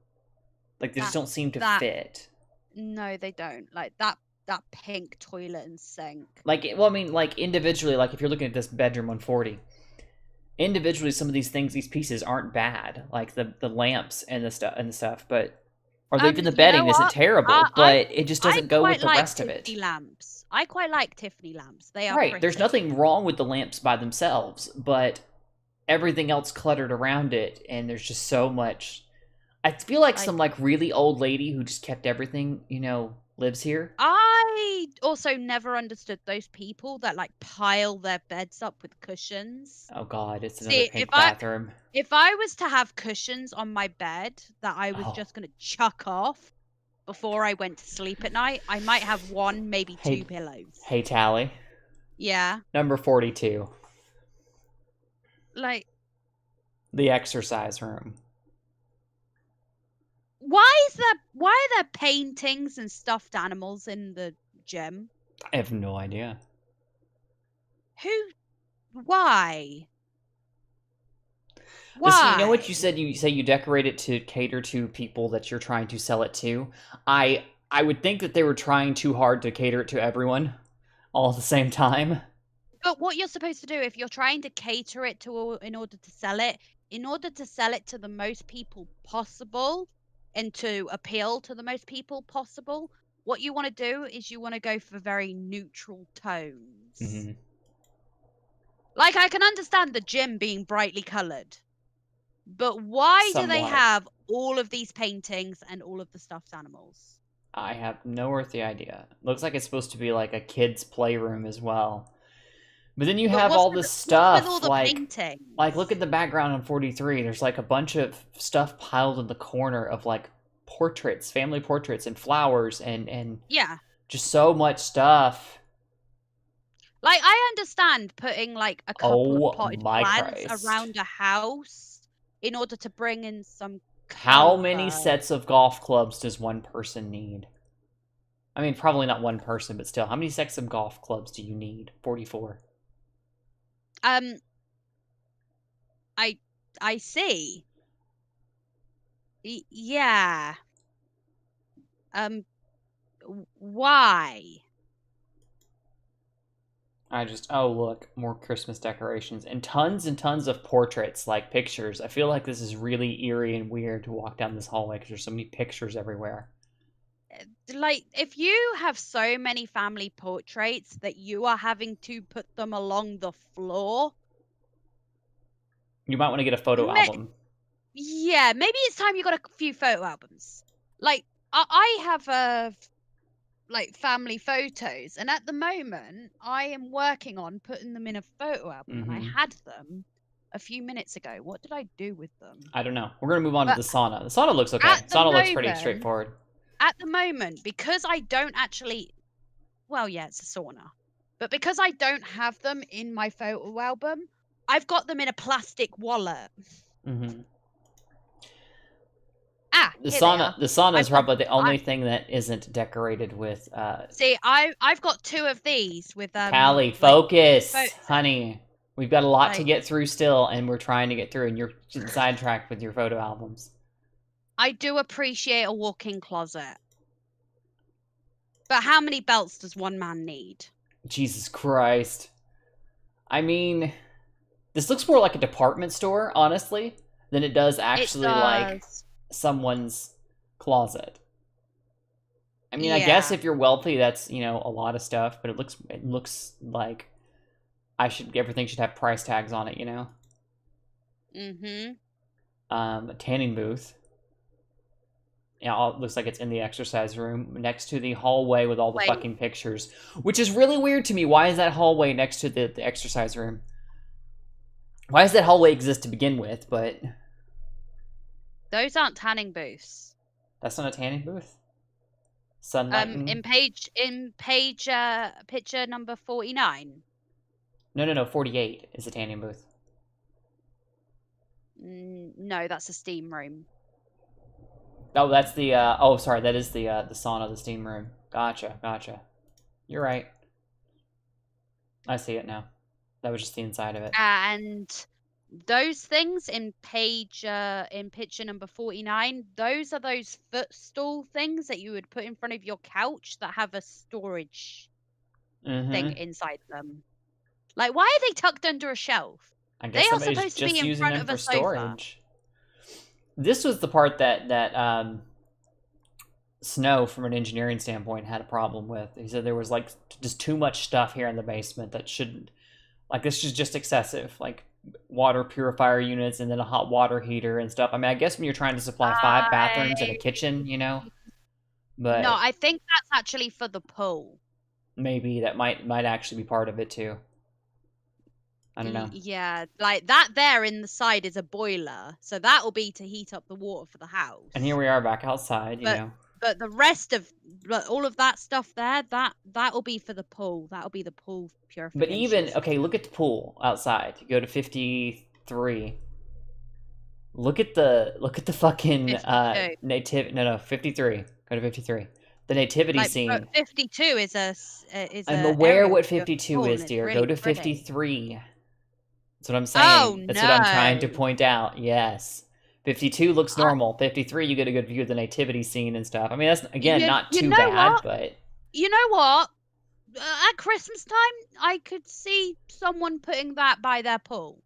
Like they just don't seem to fit. No, they don't. Like that pink toilet and sink. Like, well, I mean, like individually, like if you're looking at this bedroom 140, individually, some of these things, these pieces aren't bad. Like the lamps and the stuff, but or even the bedding isn't terrible, but it just doesn't go with the rest of it. Tiffany lamps. I quite like Tiffany lamps. They are Right. pretty. There's nothing wrong with the lamps by themselves, but everything else cluttered around it, and there's just so much. I feel like some like really old lady who just kept everything, you know, lives here. I also never understood those people that like pile their beds up with cushions. Oh god, it's another pink bathroom. If I was to have cushions on my bed that I was just gonna chuck off before I went to sleep at night, I might have one, maybe two pillows. Hey, Tally. Yeah. Number 42. Like, the exercise room. Why are there paintings and stuffed animals in the gym? I have no idea. Why? Listen, you know what you said? You say you decorate it to cater to people that you're trying to sell it to. I would think that they were trying too hard to cater it to everyone all at the same time. But what you're supposed to do if you're trying to cater it to in order to sell it to the most people possible and to appeal to the most people possible, what you want to do is you want to go for very neutral tones. Mm-hmm. Like, I can understand the gym being brightly colored, but why do they have all of these paintings and all of the stuffed animals? I have no earthly idea. Looks like it's supposed to be like a kid's playroom as well. But then you have all this stuff, like look at the background on 43. There's like a bunch of stuff piled in the corner of like portraits, family portraits, and flowers, and yeah, just so much stuff. Like, I understand putting like a couple Oh of potted my plants Christ. around a house in order to bring in some How many comfort. sets of golf clubs does one person need? I mean, probably not one person, but still, how many sets of golf clubs do you need? 44. I see. Yeah. Why? Oh, look, more Christmas decorations and tons of portraits, like pictures. I feel like this is really eerie and weird to walk down this hallway because there's so many pictures everywhere. Like, if you have so many family portraits that you are having to put them along the floor, You might want to get a photo album. yeah, maybe it's time you got a few photo albums. Like, I have like family photos, and at the moment I am working on putting them in a photo album, and I had them a few minutes ago. What did I do with them? I don't know. We're going to move on to But the sauna. The sauna looks okay. at the Sauna looks pretty moment- straightforward. At the moment, because I don't actually, well, yeah, it's a sauna, but because I don't have them in my photo album, I've got them in a plastic wallet. Mm-hmm. The sauna is probably the only thing that isn't decorated with. See, I've got two of these with Callie, like, focus, honey. We've got a lot to Like- get through still, and we're trying to get through, and you're sidetracked with your photo albums. I do appreciate a walk-in closet. But how many belts does one man need? Jesus Christ. I mean, this looks more like a department store, honestly, than it does actually like someone's closet. I mean, I guess Yeah. if you're wealthy, that's, you know, a lot of stuff, but it looks like everything should have price tags on it, you know? Mm-hmm. A tanning booth. Yeah, it looks like it's in the exercise room next to the hallway with all the Wait. fucking pictures, which is really weird to me. Why is that hallway next to the exercise room? Why does that hallway exist to begin with? But Those aren't tanning booths. that's not a tanning booth. Sunlight. In picture number 49. No. 48 is a tanning booth. No, that's a steam room. Oh, that's the. Sorry, that is the sauna, the steam room. Gotcha. You're right. I see it now. That was just the inside of it. And those things in picture number 49, those are those footstool things that you would put in front of your couch that have a storage thing inside them. Like, why are they tucked under a shelf? I guess They are somebody's supposed to just be in using front them of for a sofa. storage. This was the part that Snow, from an engineering standpoint, had a problem with. He said there was like just too much stuff here in the basement that shouldn't. Like, this is just excessive. Like water purifier units and then a hot water heater and stuff. I mean, I guess when you're trying to supply 5 bathrooms and a kitchen, you know. But No, I think that's actually for the pool. maybe that might actually be part of it too. I don't know. Yeah, like that there in the side is a boiler, so that will be to heat up the water for the house. And here we are back outside, you know. But the rest of all of that stuff there, that will be for the pool. That'll be the pool purification. But even okay, look at the pool outside. You go to 53. Look at the fucking 53. Go to 53. The nativity scene. 52 is I'm aware what 52 is, dear. Really go to pretty. 53. That's what I'm saying. Oh, That's what I'm trying to no. point out. Yes. 52 looks normal. 53, you get a good view of the nativity scene and stuff. I mean, that's, again, not too bad, but... You know what? At Christmas time, I could see someone putting that by their pool.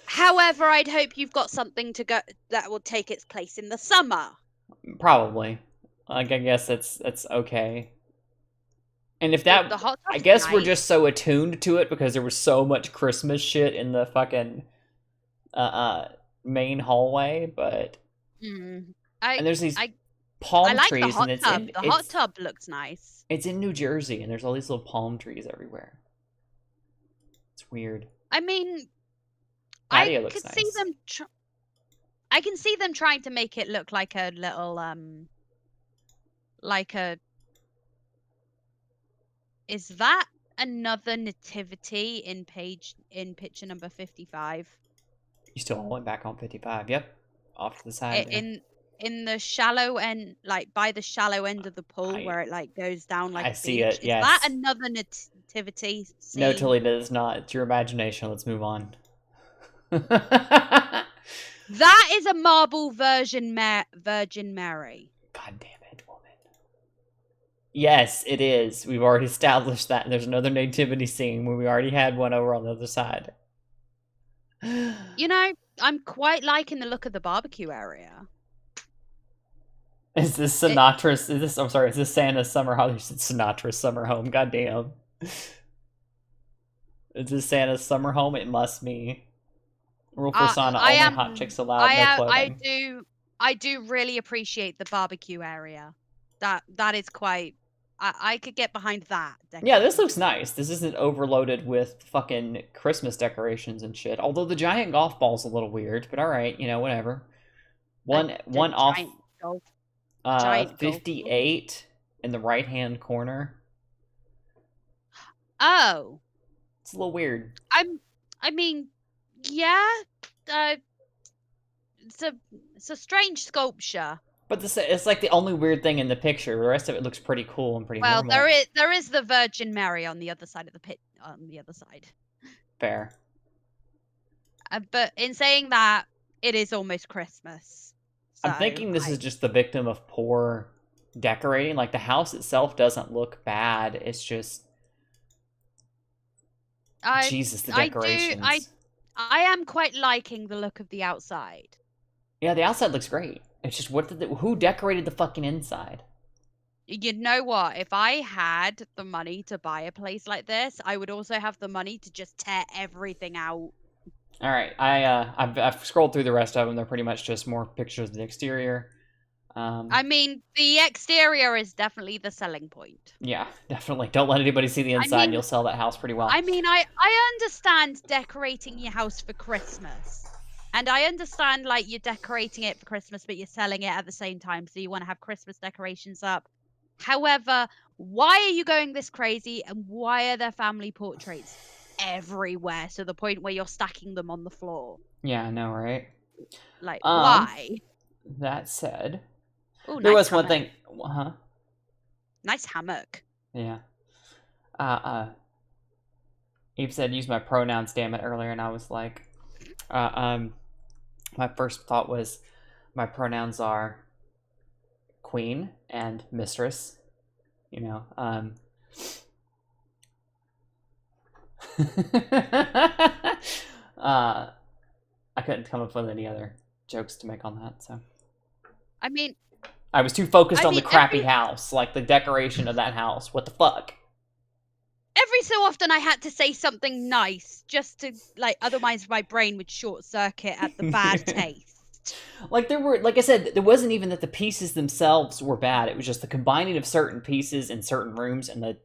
However, I'd hope you've got something to go that will take its place in the summer. Probably. Like, I guess that's okay. And if that... The hot I tub's guess we're nice. just so attuned to it because there was so much Christmas shit in the fucking main hallway, but... And there's these palm I like trees, the hot and tub. The hot tub looks nice. It's in New Jersey, and there's all these little palm trees everywhere. It's weird. I mean, Patio I looks could nice. see them. I can see them trying to make it look like a little, like a Is that another nativity in picture number 55? You still went back on 55. Yep. Off to the side there. In the shallow end, like by the shallow end of the pool, I- where it like goes down like I a see beach. it, Is that yes. another nativity scene? No, Toledo, it is not. It's your imagination. Let's move on. That is a marble Virgin Mary. God damn it, woman. Yes, it is. We've already established that. There's another nativity scene where we already had one over on the other side. You know, I'm quite liking the look of the barbecue area. Is this Sinatra's? I'm sorry. Is this Santa's summer home? Sinatra's summer home. Goddamn. Is this Santa's summer home? It must be. Rule for Santa: only hot chicks allowed. No clothing. I do really appreciate the barbecue area. That is quite. I could get behind that. Yeah, this looks nice. This isn't overloaded with fucking Christmas decorations and shit. Although the giant golf ball's a little weird, but all right, whatever. One off. Giant 58 in the right hand corner. Oh, It's a little weird. I mean, yeah. It's a strange sculpture. But it's like the only weird thing in the picture. The rest of it looks pretty cool and pretty Well, normal. there is the Virgin Mary on the other side of the pit. On the other side. Fair. But in saying that, it is almost Christmas. I'm thinking this is just the victim of poor decorating. Like, the house itself doesn't look bad. It's just... Jesus, the decorations. I am quite liking the look of the outside. Yeah, the outside looks great. It's just, who decorated the fucking inside? You know what? If I had the money to buy a place like this, I would also have the money to just tear everything out. All right, I've scrolled through the rest of them. They're pretty much just more pictures of the exterior. I mean, the exterior is definitely the selling point. Yeah, definitely. Don't let anybody see the inside. mean- You'll sell that house pretty well. I mean, I understand decorating your house for Christmas. And I understand, like, you're decorating it for Christmas, but you're selling it at the same time, so you want to have Christmas decorations up. However, why are you going this crazy, and why are there family portraits everywhere to the point where you're stacking them on the floor? Yeah, I know, right? Like, why? That said, Ooh, there nice was one hammock. thing. Huh? Nice hammock. Yeah. Eve said use my pronouns, damn it, earlier, and I was like, my first thought was my pronouns are queen and mistress. I couldn't come up with any other jokes to make on that, so I mean, I was too focused on the mean, crappy house, like the decoration of that house. What the fuck? every so often I had to say something nice just to, like, otherwise my brain would short circuit at the bad taste. Like I said, there wasn't even that the pieces themselves were bad. It was just the combining of certain pieces in certain rooms and the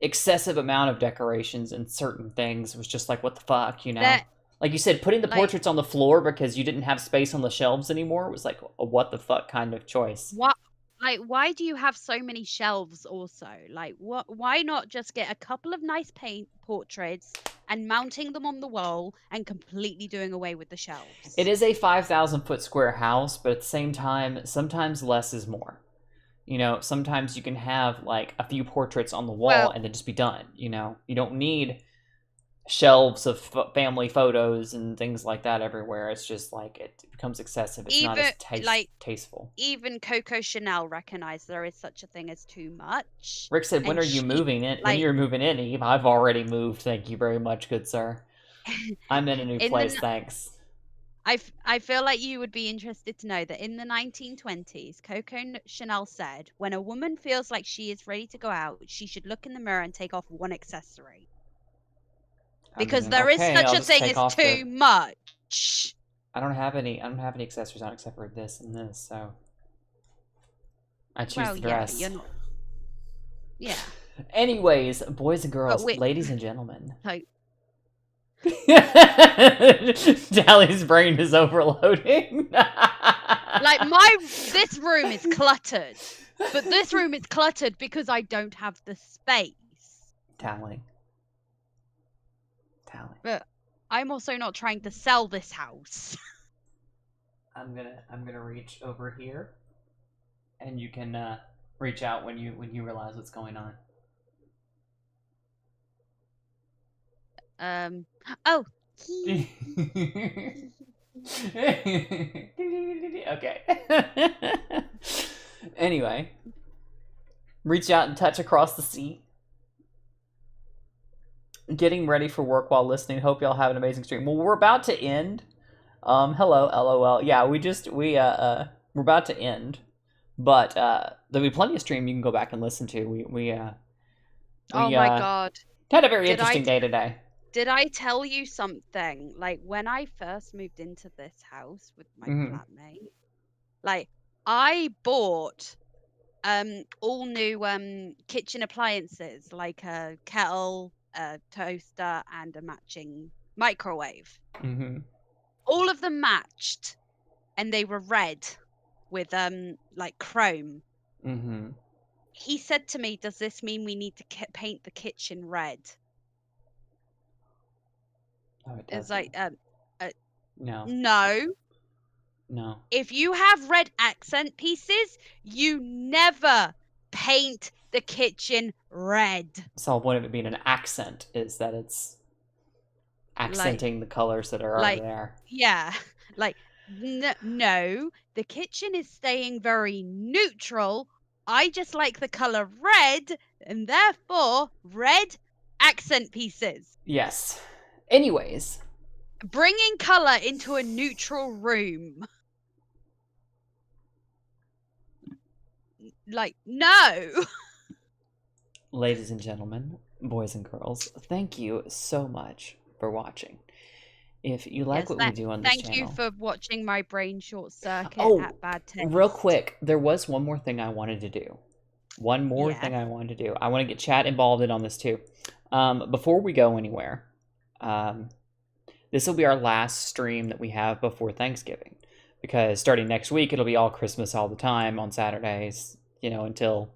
excessive amount of decorations and certain things was just like, what the fuck, Like you said, putting the portraits on the floor because you didn't have space on the shelves anymore was like a what the fuck kind of choice. What? Like, why do you have so many shelves also? Like, what? Why not just get a couple of nice paint portraits and mounting them on the wall and completely doing away with the shelves? It is a 5,000 foot square house, but at the same time, sometimes less is more. Sometimes you can have like a few portraits on the wall and then just be done. You don't need shelves of family photos and things like that everywhere. It's just like it becomes excessive. It's not as tasteful. Even Coco Chanel recognized there is such a thing as too much. Rick said, "When are you moving in? When you're moving in, Eve? I've already moved. Thank you very much, good sir. I'm in a new place. Thanks." I feel like you would be interested to know that in the 1920s, Coco Chanel said, when a woman feels like she is ready to go out, she should look in the mirror and take off one accessory. Because there is such a thing as too much. I don't have any accessories on except for this and this, so I choose the dress. Yeah, you're not. Yeah. Anyways, boys and girls, ladies and gentlemen. Like, Dally's brain is overloading. like this room is cluttered, but this room is cluttered because I don't have the space. Tally. But I'm also not trying to sell this house. I'm gonna reach over here, and you can reach out when you realize what's going on. Oh. Okay. Anyway, reach out and touch across the seat. Getting ready for work while listening. Hope y'all have an amazing stream. Well, we're about to end. Hello, LOL. Yeah, we're about to end, but there'll be plenty of stream you can go back and listen to. Oh my god. Had a very interesting day today. Did I tell you something? Like, when I first moved into this house with my flatmate, like, I bought all new kitchen appliances, like a kettle, a toaster, and a matching microwave. Mm-hmm. All of them matched, and they were red with like chrome. Mm-hmm. He said to me, "Does this mean we need to paint the kitchen red?" Oh, it It's doesn't. like, No. no. If you have red accent pieces, you never paint the kitchen red. So the point of it being an accent is that it's accenting the colors that are already there. Yeah, like, no, the kitchen is staying very neutral. I just like the color red, and therefore red accent pieces. Yes. Anyways. Bringing color into a neutral room. Like, no. Ladies and gentlemen, boys and girls, thank you so much for watching. If you like what we do on this channel... Thank you for watching my brain short circuit at Bad Taste. Real quick, there was one more thing I wanted to do. I want to get chat involved in on this too. Before we go anywhere, this will be our last stream that we have before Thanksgiving. Because starting next week, it'll be all Christmas all the time on Saturdays, until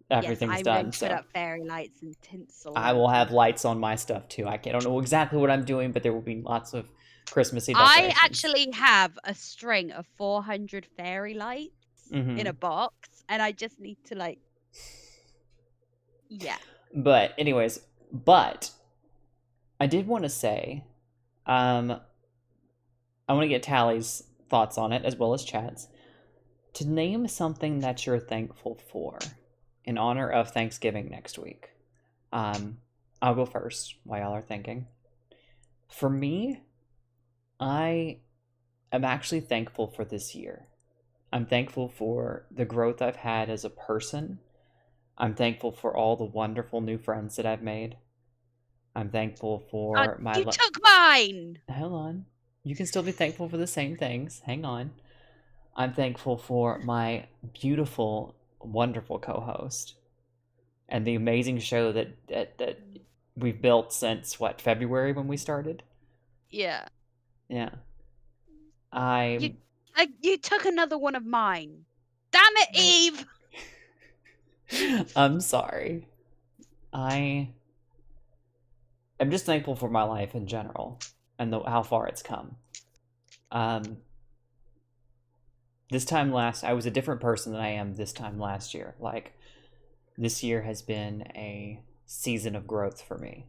everything's done. I'm going to put up fairy lights and tinsel. I will have lights on my stuff too. I don't know exactly what I'm doing, but there will be lots of Christmassy decorations. I actually have a string of 400 fairy lights in a box, and I just need to yeah. But anyways, I did want to say, I want to get Tally's thoughts on it as well as Chad's. To name something that you're thankful for in honor of Thanksgiving next week. I'll go first while y'all are thinking. For me, I am actually thankful for this year. I'm thankful for the growth I've had as a person. I'm thankful for all the wonderful new friends that I've made. I'm thankful for my... You took mine! Hold on. You can still be thankful for the same things. Hang on. I'm thankful for my beautiful, wonderful co-host and the amazing show that we've built since, February when we started? Yeah. Yeah. You took another one of mine. Damn it, Eve! I'm sorry. I'm just thankful for my life in general and how far it's come. I was a different person than I am this time last year. This year has been a season of growth for me.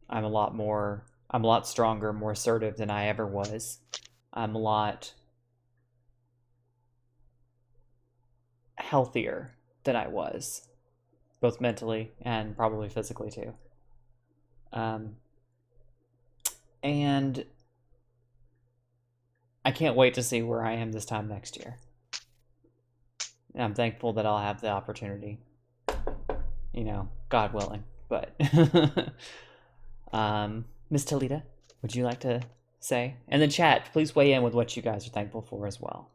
I'm a lot stronger, more assertive than I ever was. I'm a lot healthier than I was, both mentally and probably physically too. And I can't wait to see where I am this time next year. And I'm thankful that I'll have the opportunity, God willing. But Miss Talita, would you like to say? And then chat, please weigh in with what you guys are thankful for as well.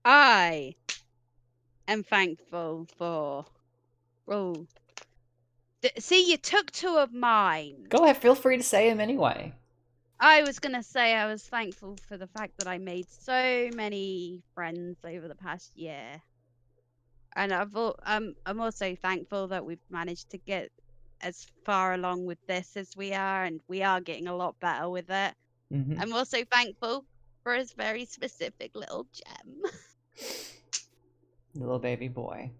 I am thankful for... See, you took two of mine. Go ahead, feel free to say them anyway. I was going to say I was thankful for the fact that I made so many friends over the past year. And I'm also thankful that we've managed to get as far along with this as we are, and we are getting a lot better with it. Mm-hmm. I'm also thankful for his very specific little gem. Little baby boy.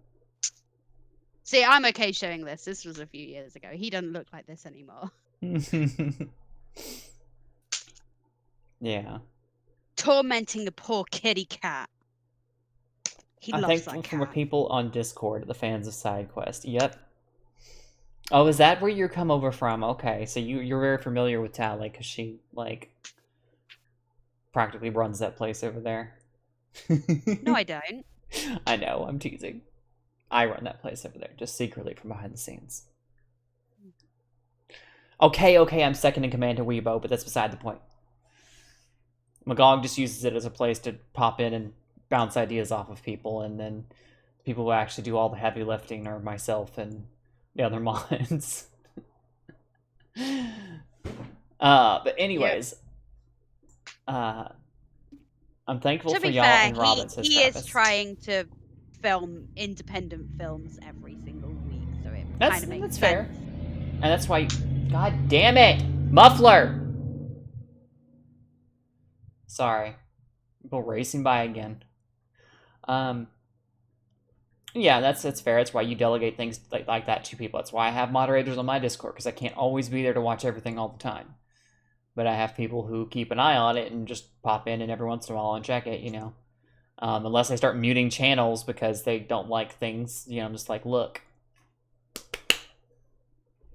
See, I'm okay showing this. This was a few years ago. He doesn't look like this anymore. Yeah. Tormenting the poor kitty cat. He I'm loves thankful that for cat. people on Discord, the fans of SideQuest. Yep. Oh, is that where you come over from? Okay, so you're very familiar with Tally because she like practically runs that place over there. No, I don't. I know. I'm teasing. I run that place over there, just secretly from behind the scenes. Okay, I'm second in command to Weibo, but that's beside the point. Magog just uses it as a place to pop in and bounce ideas off of people, and then people who actually do all the heavy lifting are myself and the other mods. But anyways, I'm thankful To for be y'all fair, and Robin, says he is Travis. trying to film independent films every single week, so it That's kind of makes sense. fair. And that's why, god damn it, Muffler! Sorry. People racing by again. Yeah, that's fair. That's why you delegate things like that to people. That's why I have moderators on my Discord, because I can't always be there to watch everything all the time. But I have people who keep an eye on it and just pop in and every once in a while and check it, you know. Unless I start muting channels because they don't like things, you know, I'm just like, look.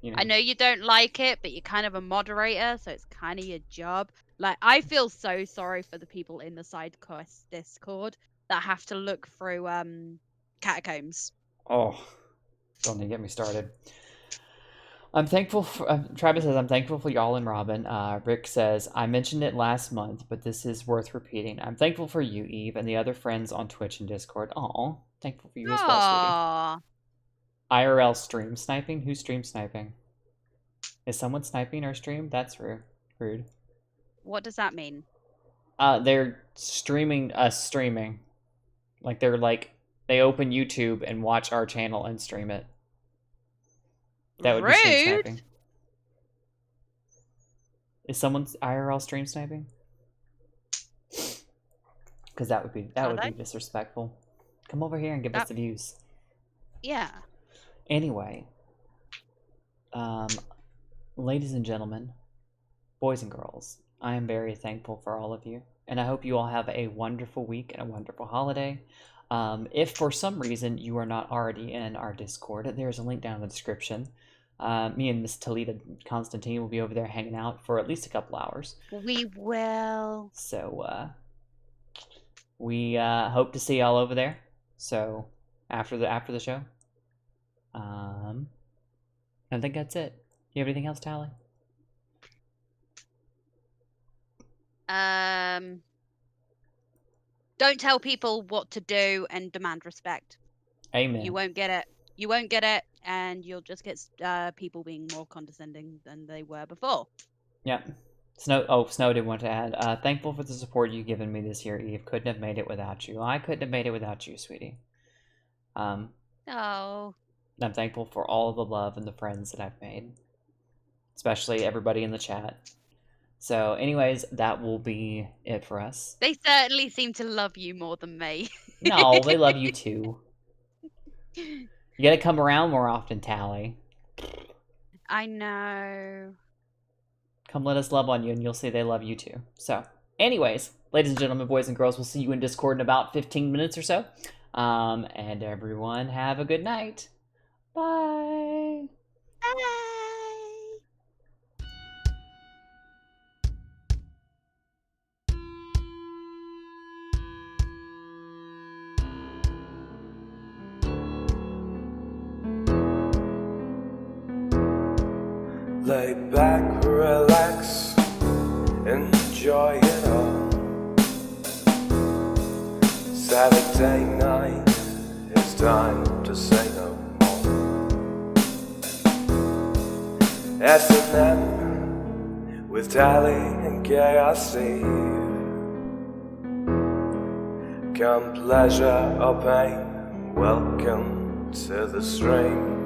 You know. I know you don't like it, but you're kind of a moderator, so it's kind of your job. Like, I feel so sorry for the people in the SideQuest Discord that have to look through catacombs. Oh, don't even get me started. I'm thankful for, Travis says, I'm thankful for y'all and Robin. Rick says, I mentioned it last month, but this is worth repeating. I'm thankful for you, Eve, and the other friends on Twitch and Discord. Aw, thankful for you as well, Aww. sweetie. IRL stream sniping? Who's stream sniping? Is someone sniping our stream? That's rude. What does that mean? They're streaming us streaming. Like, they open YouTube and watch our channel and stream it. That would be stream Rude. sniping. Is someone IRL stream sniping? Because that would be disrespectful. Come over here and give us the views. Yeah. Anyway, ladies and gentlemen, boys and girls, I am very thankful for all of you, and I hope you all have a wonderful week and a wonderful holiday. If for some reason you are not already in our Discord, there's a link down in the description. Me and Miss Talita Constantine will be over there hanging out for at least a couple hours. We will. So, we hope to see y'all over there. So, after the show. I think that's it. You have anything else, Tally? Don't tell people what to do and demand respect. Amen. You won't get it. You won't get it, and you'll just get people being more condescending than they were before. Yep. Snow did want to add, thankful for the support you've given me this year, Eve. Couldn't have made it without you. I couldn't have made it without you, sweetie. Oh. I'm thankful for all the love and the friends that I've made. Especially everybody in the chat. So, anyways, that will be it for us. They certainly seem to love you more than me. No, they love you too. You gotta come around more often, Tally. I know. Come let us love on you, and you'll see they love you too. So, anyways, ladies and gentlemen, boys and girls, we'll see you in Discord in about 15 minutes or so. And everyone, have a good night. Bye. Bye. Lay back, relax, enjoy it all. Saturday night, it's time to say no more. S&M with Tally and Chaos Steve. Come pleasure or pain, Welcome to the strange